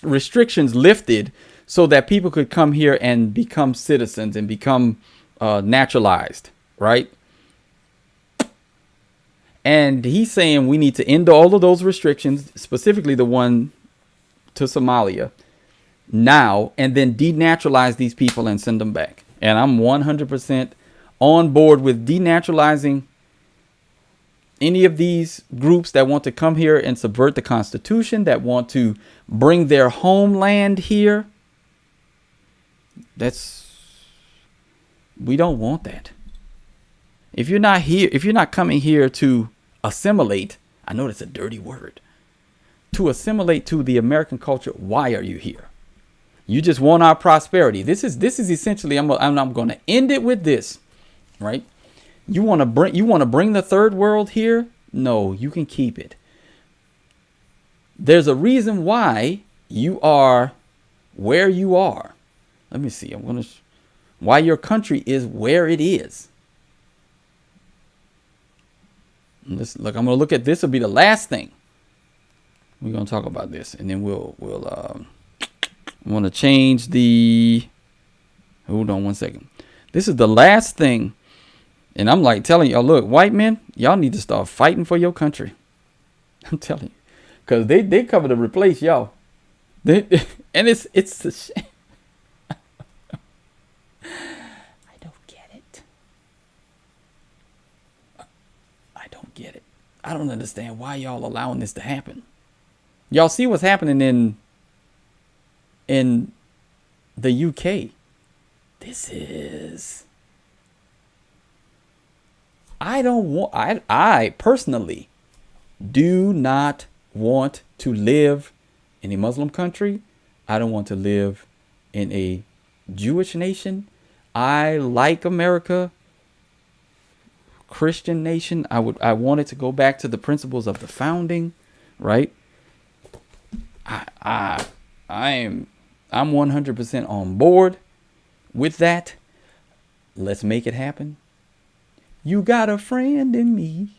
restrictions lifted so that people could come here and become citizens and become naturalized, right? And he's saying we need to end all of those restrictions, specifically the one to Somalia, now, and then denaturalize these people and send them back. And I'm 100% on board with denaturalizing any of these groups that want to come here and subvert the Constitution, that want to bring their homeland here. We don't want that. If you're not here, if you're not coming here to assimilate, I know that's a dirty word, to assimilate to the American culture, why are you here? You just want our prosperity. This is essentially, I'm going to end it with this, right? You want to bring the third world here? No, you can keep it. There's a reason why you are where you are. Let me see. Why your country is where it is. I'm going to look at this. Will be the last thing we're going to talk about this, and then we'll I want to change the. Hold on one second. This is the last thing. And I'm like telling y'all, look, white men, y'all need to start fighting for your country. I'm telling you. Because they cover to replace y'all. And it's a shame. I don't get it. I don't get it. I don't understand why y'all allowing this to happen. Y'all see what's happening in the UK. This is... I personally do not want to live in a Muslim country. I don't want to live in a Jewish nation. I like America, Christian nation. I want it to go back to the principles of the founding, right? I'm 100% on board with that. Let's make it happen. You got a friend in me.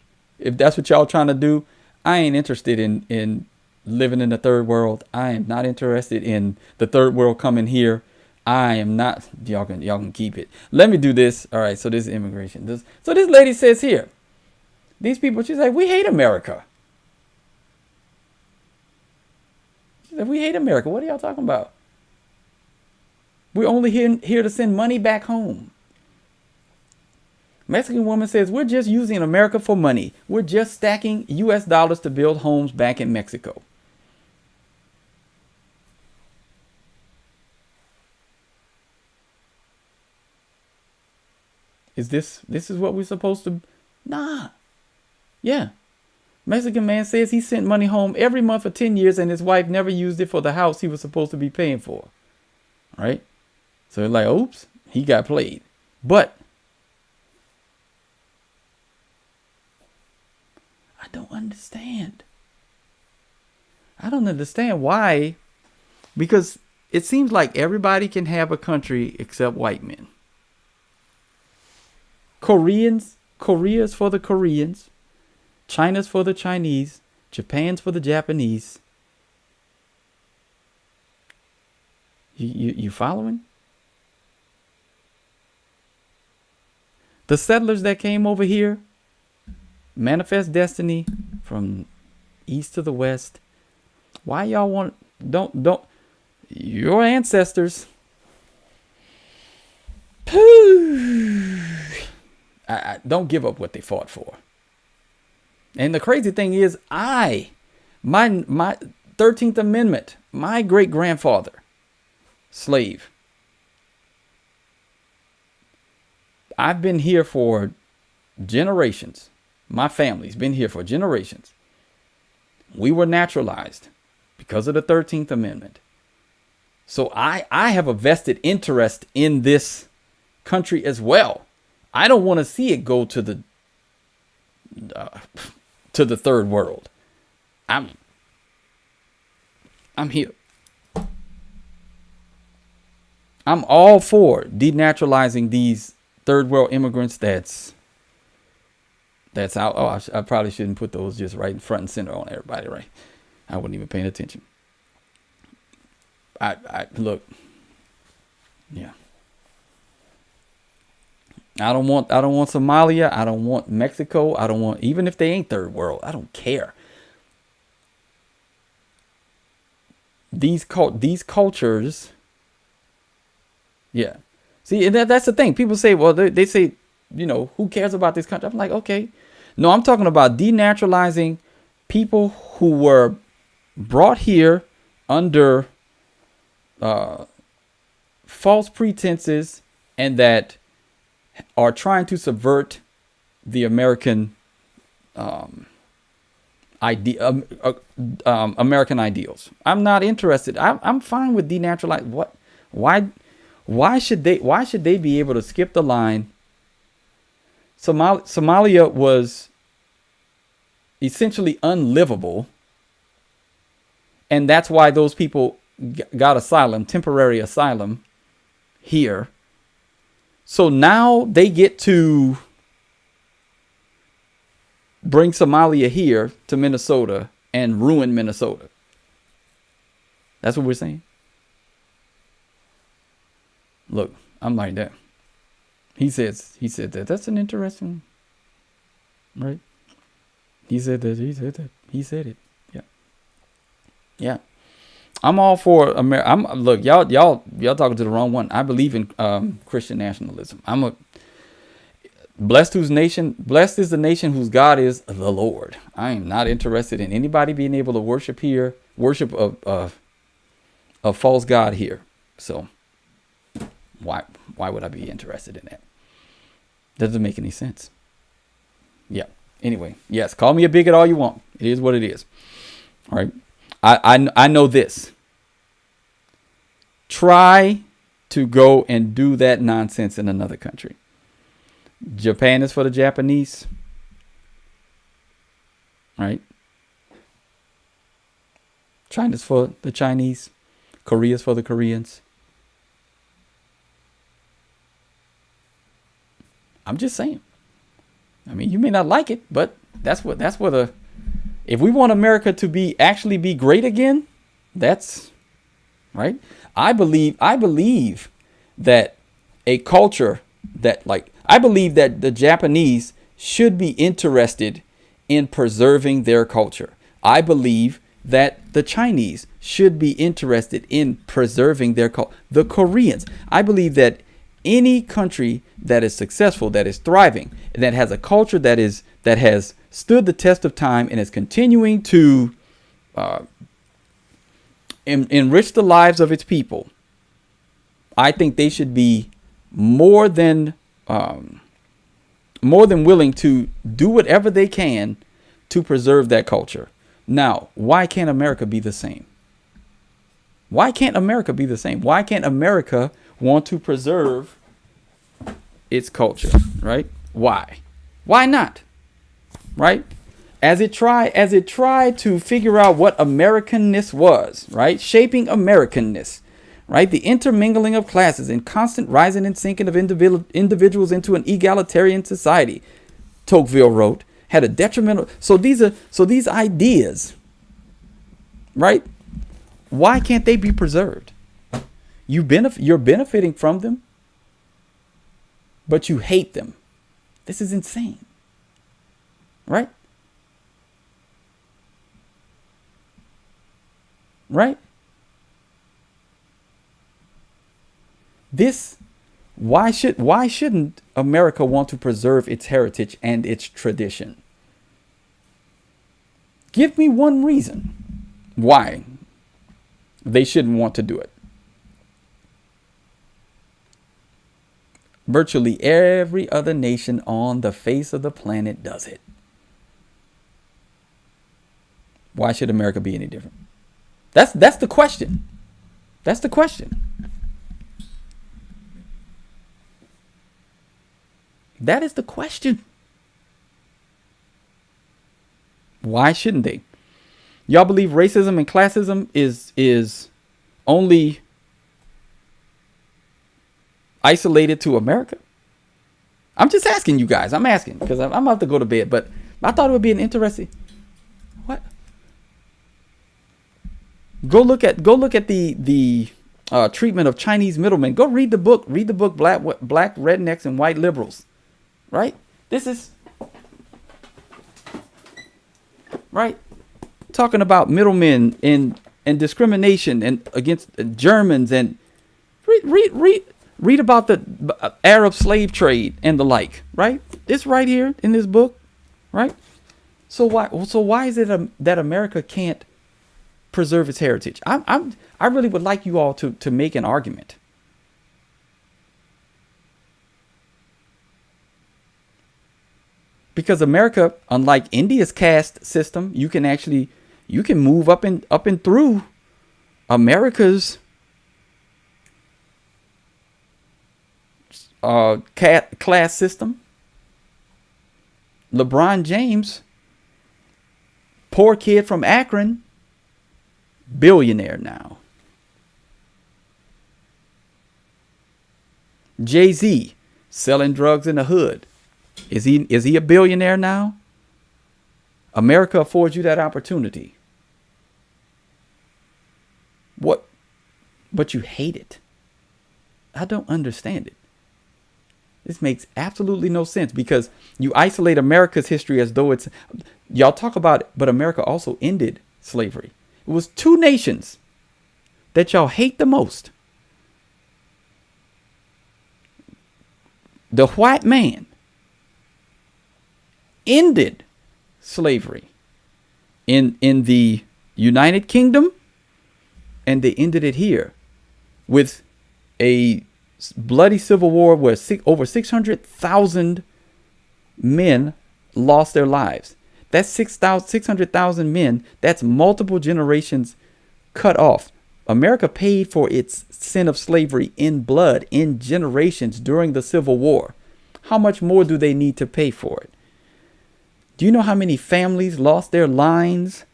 If that's what y'all trying to do, I ain't interested in living in the third world. I am not interested in the third world coming here. I am not. Y'all can keep it. Let me do this. All right. So this is immigration. So this lady says here, these people, she's like, we hate America. She's like, we hate America. What are y'all talking about? We're only here to send money back home. Mexican woman says, we're just using America for money. We're just stacking US dollars to build homes back in Mexico. This is what we're supposed to? Nah. Yeah. Mexican man says he sent money home every month for 10 years and his wife never used it for the house he was supposed to be paying for. Right? So it's like, oops, he got played. But I don't understand. I don't understand why. Because it seems like everybody can have a country except white men. Korea's for the Koreans. China's for the Chinese. Japan's for the Japanese. You following? The settlers that came over here, manifest destiny from east to the west. Why y'all want, don't, your ancestors. I don't give up what they fought for. And the crazy thing is, my 13th Amendment, my great grandfather, slave. I've been here for generations. My family's been here for generations. We were naturalized because of the 13th Amendment. So I have a vested interest in this country as well. I don't want to see it go to the third world. I'm here. I'm all for denaturalizing these third world immigrants that's out. Oh, I probably shouldn't put those just right in front and center on everybody, right? I wasn't even paying attention. I look. Yeah. I don't want Somalia. I don't want Mexico. I don't want, even if they ain't third world, I don't care. These cultures. Yeah. See, and that's the thing. People say, well, they say, who cares about this country? I'm like, okay. No, I'm talking about denaturalizing people who were brought here under false pretenses and that are trying to subvert the American American ideals. I'm not interested. I'm fine with denaturalize. What? Why should they be able to skip the line? Somalia was essentially unlivable, and that's why those people got asylum, temporary asylum here. So now they get to bring Somalia here to Minnesota and ruin Minnesota. That's what we're saying. Look, I'm like that. He said that. That's an interesting, right? He said that. He said it. Yeah. Yeah. I'm all for America. Look, y'all talking to the wrong one. I believe in Christian nationalism. Blessed is the nation whose God is the Lord. I am not interested in anybody being able to worship a false god here. So why would I be interested in that? Doesn't make any sense. Yeah. Anyway, yes, call me a bigot all you want. It is what it is. All right. I know this. Try to go and do that nonsense in another country. Japan is for the Japanese. Right? China's for the Chinese. Korea's for the Koreans. I'm just saying. I mean, you may not like it, but that's what if we want America to actually be great again, that's right. I believe that a culture that, like, I believe that the Japanese should be interested in preserving their culture. I believe that the Chinese should be interested in preserving their culture. The Koreans. I believe that any country that is successful, that is thriving, that has a culture that has stood the test of time and is continuing to enrich the lives of its people, I think they should be more than willing to do whatever they can to preserve that culture. Now, why can't America be the same? Why can't America be the same? Why can't America want to preserve its culture, right? Why? Why not? Right? As it tried to figure out what Americanness was, right? Shaping Americanness, right? The intermingling of classes and constant rising and sinking of individuals into an egalitarian society, Tocqueville wrote, had a detrimental. So these ideas, right? Why can't they be preserved? You're benefiting from them, but you hate them. This is insane, right? Right? Why shouldn't America want to preserve its heritage and its tradition? Give me one reason why they shouldn't want to do it. Virtually every other nation on the face of the planet does it. Why should America be any different? That's the question. That's the question. That is the question. Why shouldn't they? Y'all believe racism and classism is only isolated to America? I'm just asking you guys. I'm asking because I'm about to go to bed, but I thought it would be an interesting. What? Go look at the treatment of Chinese middlemen. Go read the book. Read the book Black Rednecks and White Liberals. Right? This is right. Talking about middlemen and discrimination and against Germans, and read about the Arab slave trade and the like. Right? It's right here in this book. Right? So why is it that America can't preserve its heritage? I really would like you all to make an argument. Because America, unlike India's caste system, you can move up and through America's class system. LeBron James, poor kid from Akron, billionaire now. Jay-Z, selling drugs in the hood. Is he a billionaire now? America affords you that opportunity. What? But you hate it. I don't understand it. This makes absolutely no sense because you isolate America's history as though it's, y'all talk about it, but America also ended slavery. It was two nations that y'all hate the most. The white man ended slavery in the United Kingdom, and they ended it here with a bloody civil war where over 600,000 men lost their lives. That's 600,000 men. That's multiple generations cut off. America paid for its sin of slavery in blood, in generations during the Civil War. How much more do they need to pay for it? Do you know how many families lost their lives?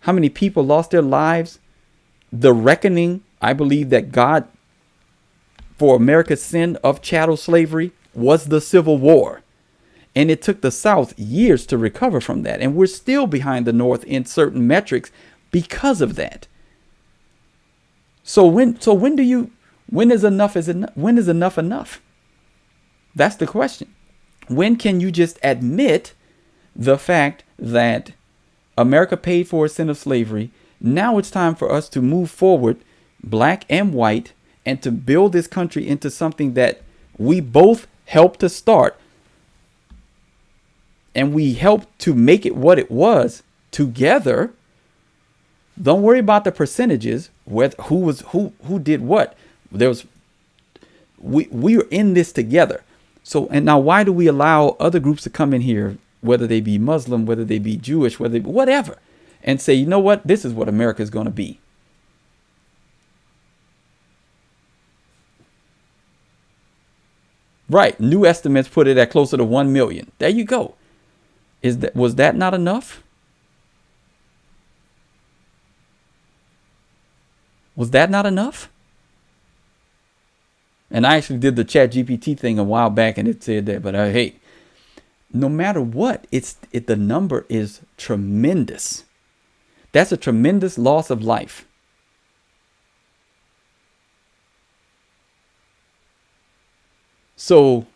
How many people lost their lives? The reckoning, I believe, that God, for America's sin of chattel slavery, was the Civil War. And it took the South years to recover from that. And we're still behind the North in certain metrics because of that. So when do When is enough when is enough enough? That's the question. When can you just admit the fact that America paid for a sin of slavery? Now it's time for us to move forward, black and white, and to build this country into something that we both helped to start. And we helped to make it what it was together. Don't worry about the percentages, who did what. We are in this together. So, and now why do we allow other groups to come in here, whether they be Muslim, whether they be Jewish, whether they be whatever, and say, you know what, this is what America is going to be. Right. New estimates put it at closer to 1 million. There you go. Was that not enough? Was that not enough? And I actually did the ChatGPT thing a while back, and it said that. But hey, no matter what, the number is tremendous. That's a tremendous loss of life. So,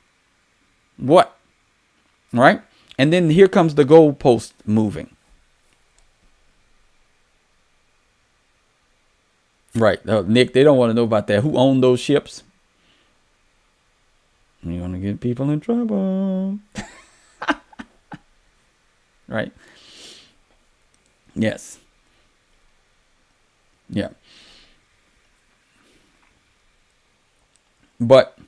what? Right? And then here comes the goalpost moving. Right. Nick, they don't want to know about that. Who owned those ships? You're going to get people in trouble. Right? Yes. Yeah. But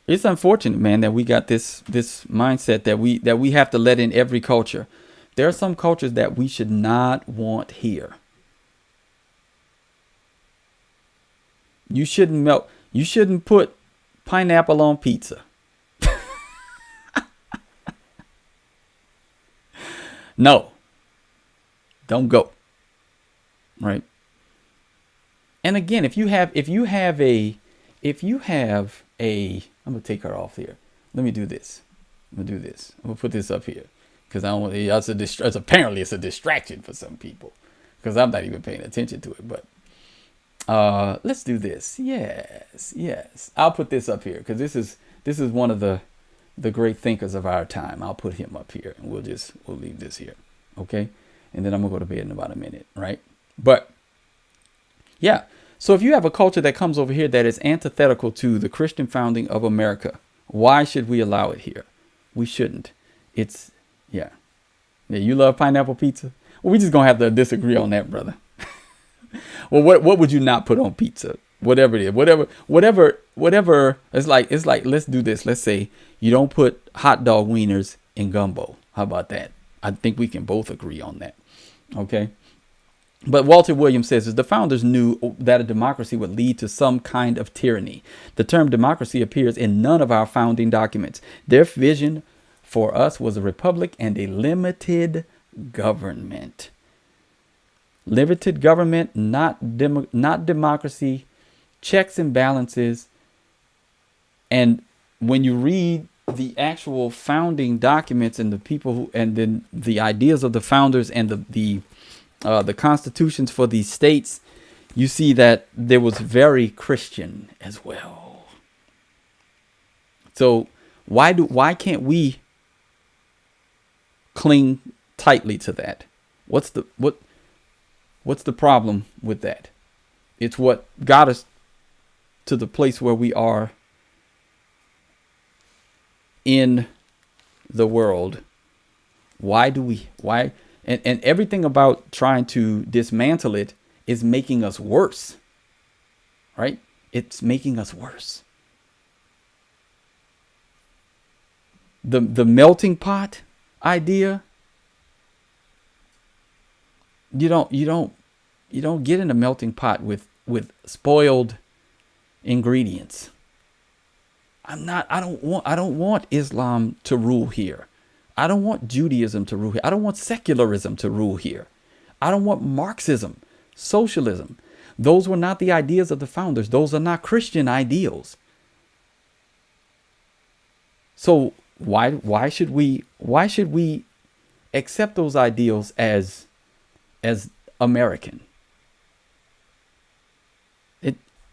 it's unfortunate, man, that we got this mindset that we have to let in every culture. There are some cultures that we should not want here. You shouldn't put pineapple on pizza. No. Don't go. Right? And again, if you have a I'm gonna take her off here. Let me do this. I'm gonna put this up here because I don't want it's apparently it's a distraction for some people because I'm not even paying attention to it. But let's do this. Yes. I'll put this up here because this is one of the great thinkers of our time. I'll put him up here and we'll leave this here. Okay. And then I'm gonna go to bed in about a minute. Right. But yeah. So if you have a culture that comes over here that is antithetical to the Christian founding of America, why should we allow it here? We shouldn't. Yeah, you love pineapple pizza? Well, we just going to have to disagree on that, brother. Well, what would you not put on pizza? Whatever it is, whatever. It's like, let's do this. Let's say you don't put hot dog wieners in gumbo. How about that? I think we can both agree on that. Okay. But Walter Williams says, the founders knew that a democracy would lead to some kind of tyranny. The term democracy appears in none of our founding documents. Their vision for us was a republic and a limited government. Limited government, not democracy, checks and balances. And when you read the actual founding documents and the people and then the ideas of the founders and the constitutions for these states, you see that there was very Christian as well. So why can't we cling tightly to that? What's the problem with that? It's what got us to the place where we are in the world. And everything about trying to dismantle it is making us worse, right? It's making us worse. The melting pot idea, you don't get in a melting pot with spoiled ingredients. I don't want Islam to rule here. I don't want Judaism to rule here. I don't want secularism to rule here. I don't want Marxism, socialism. Those were not the ideas of the founders. Those are not Christian ideals. So why should we accept those ideals as American?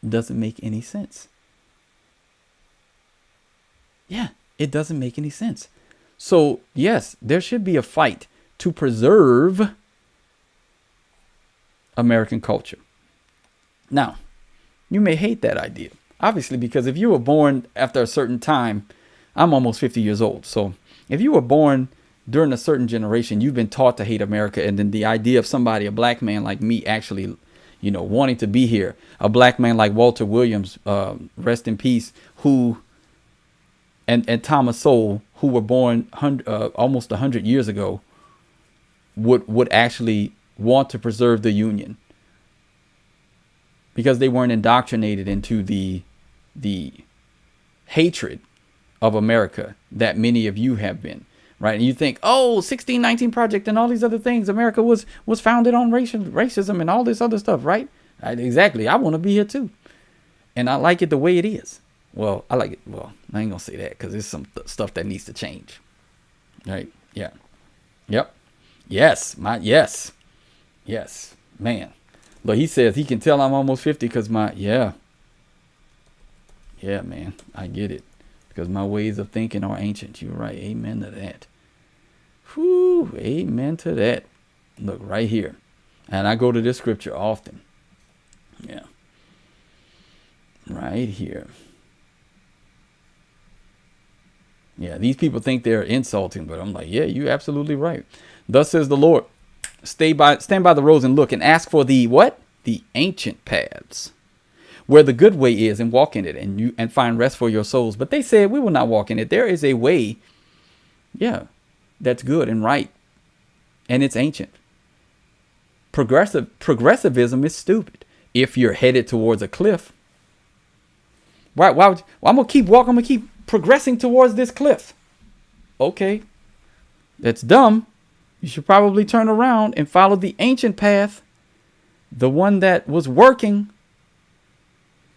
doesn't make any sense. Yeah, it doesn't make any sense. So, yes, there should be a fight to preserve American culture. Now, you may hate that idea, obviously, because if you were born after a certain time, I'm almost 50 years old. So if you were born during a certain generation, you've been taught to hate America. And then the idea of somebody, a black man like me, actually, wanting to be here, a black man like Walter Williams, rest in peace, who, and Thomas Sowell, who were born almost 100 years ago, would actually want to preserve the Union because they weren't indoctrinated into the hatred of America that many of you have been, right? And you think, 1619 Project and all these other things, America was founded on racism and all this other stuff, right? Exactly. I want to be here too. And I like it the way it is. Well, I like it. Well, I ain't gonna say that because there's some stuff that needs to change. Right? Yeah. Yep. Yes. Yes. Man. Look, he says he can tell I'm almost 50 because yeah, man, I get it. Because my ways of thinking are ancient. You're right. Amen to that. Whew, amen to that. Look, right here. And I go to this scripture often. Yeah. Right here. Yeah, these people think they're insulting, but I'm like, yeah, you're absolutely right. Thus says the Lord, stand by the roads and look and ask for the what? The ancient paths, where the good way is, and walk in it and find rest for your souls. But they said, we will not walk in it. There is a way, that's good and right. And it's ancient. Progressivism is stupid. If you're headed towards a cliff, I'm going to keep walking. I'm going to keep progressing towards this cliff. Okay. That's dumb. You should probably turn around and follow the ancient path, the one that was working.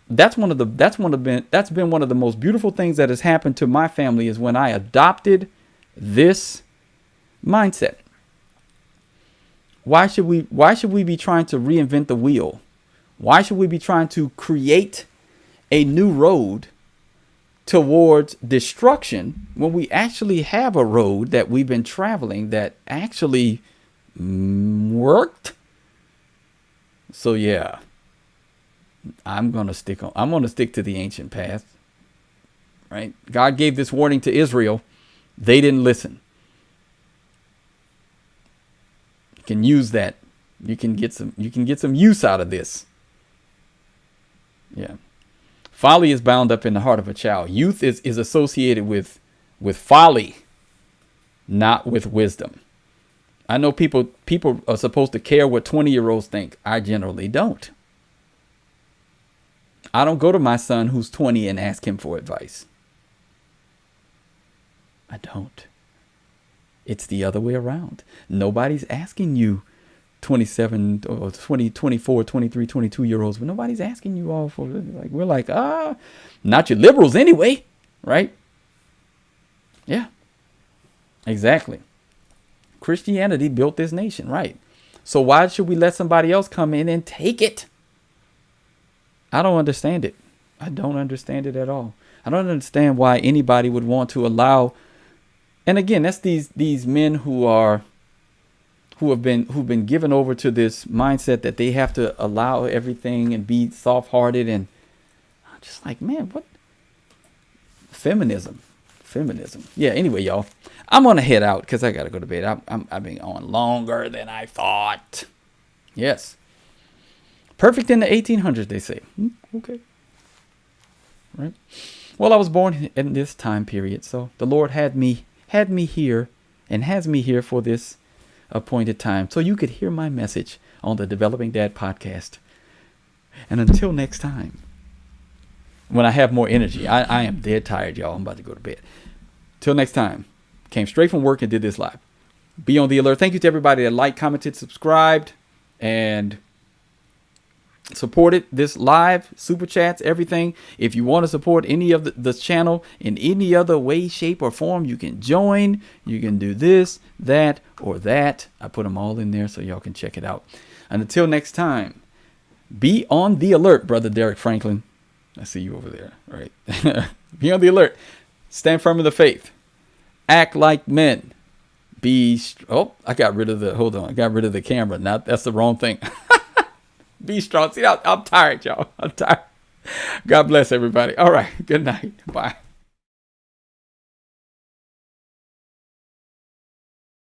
That's been one of the most beautiful things that has happened to my family is when I adopted this mindset. Why should we be trying to reinvent the wheel? Why should we be trying to create a new road towards destruction when we actually have a road that we've been traveling that actually worked? So yeah, I'm going to stick to the ancient path, right? God gave this warning to Israel. They didn't listen. You can use that. You can get some use out of this. Yeah. Folly is bound up in the heart of a child. Youth is associated with folly, not with wisdom. I know people are supposed to care what 20-year-olds think. I generally don't. I don't go to my son who's 20 and ask him for advice. I don't. It's the other way around. Nobody's asking you 27 or 20, 24, 23, 22-year-olds, but nobody's asking you all for, like, we're like, not your liberals anyway, right? Yeah, exactly. Christianity built this nation, right? So why should we let somebody else come in and take it? I don't understand it. I don't understand it at all. I don't understand why anybody would want to allow. And again, that's these men who've been given over to this mindset that they have to allow everything and be soft-hearted, and I'm just like, man, what? Feminism. Yeah. Anyway, y'all, I'm gonna head out because I gotta go to bed. I've been on longer than I thought. Yes. Perfect in the 1800s, they say. Okay. Right. Well, I was born in this time period, so the Lord had me here and has me here for this appointed time, so you could hear my message on the Developing Dad podcast. And until next time, when I have more energy, I am dead tired, y'all. I'm about to go to bed. Till next time, came straight from work and did this live. Be on the alert. Thank you to everybody that liked, commented, subscribed, and supported this live, super chats, everything. If you want to support any of the channel in any other way, shape, or form, you can join. You can do this, that, or that. I put them all in there so y'all can check it out. And until next time, Be on the alert, Brother Derek Franklin. I see you over there. All right. Be on the alert. Stand firm in the faith. Act like men. I got rid of the camera. Now that's the wrong thing. Be strong. See, I'm tired, y'all. I'm tired. God bless everybody. All right. Good night. Bye.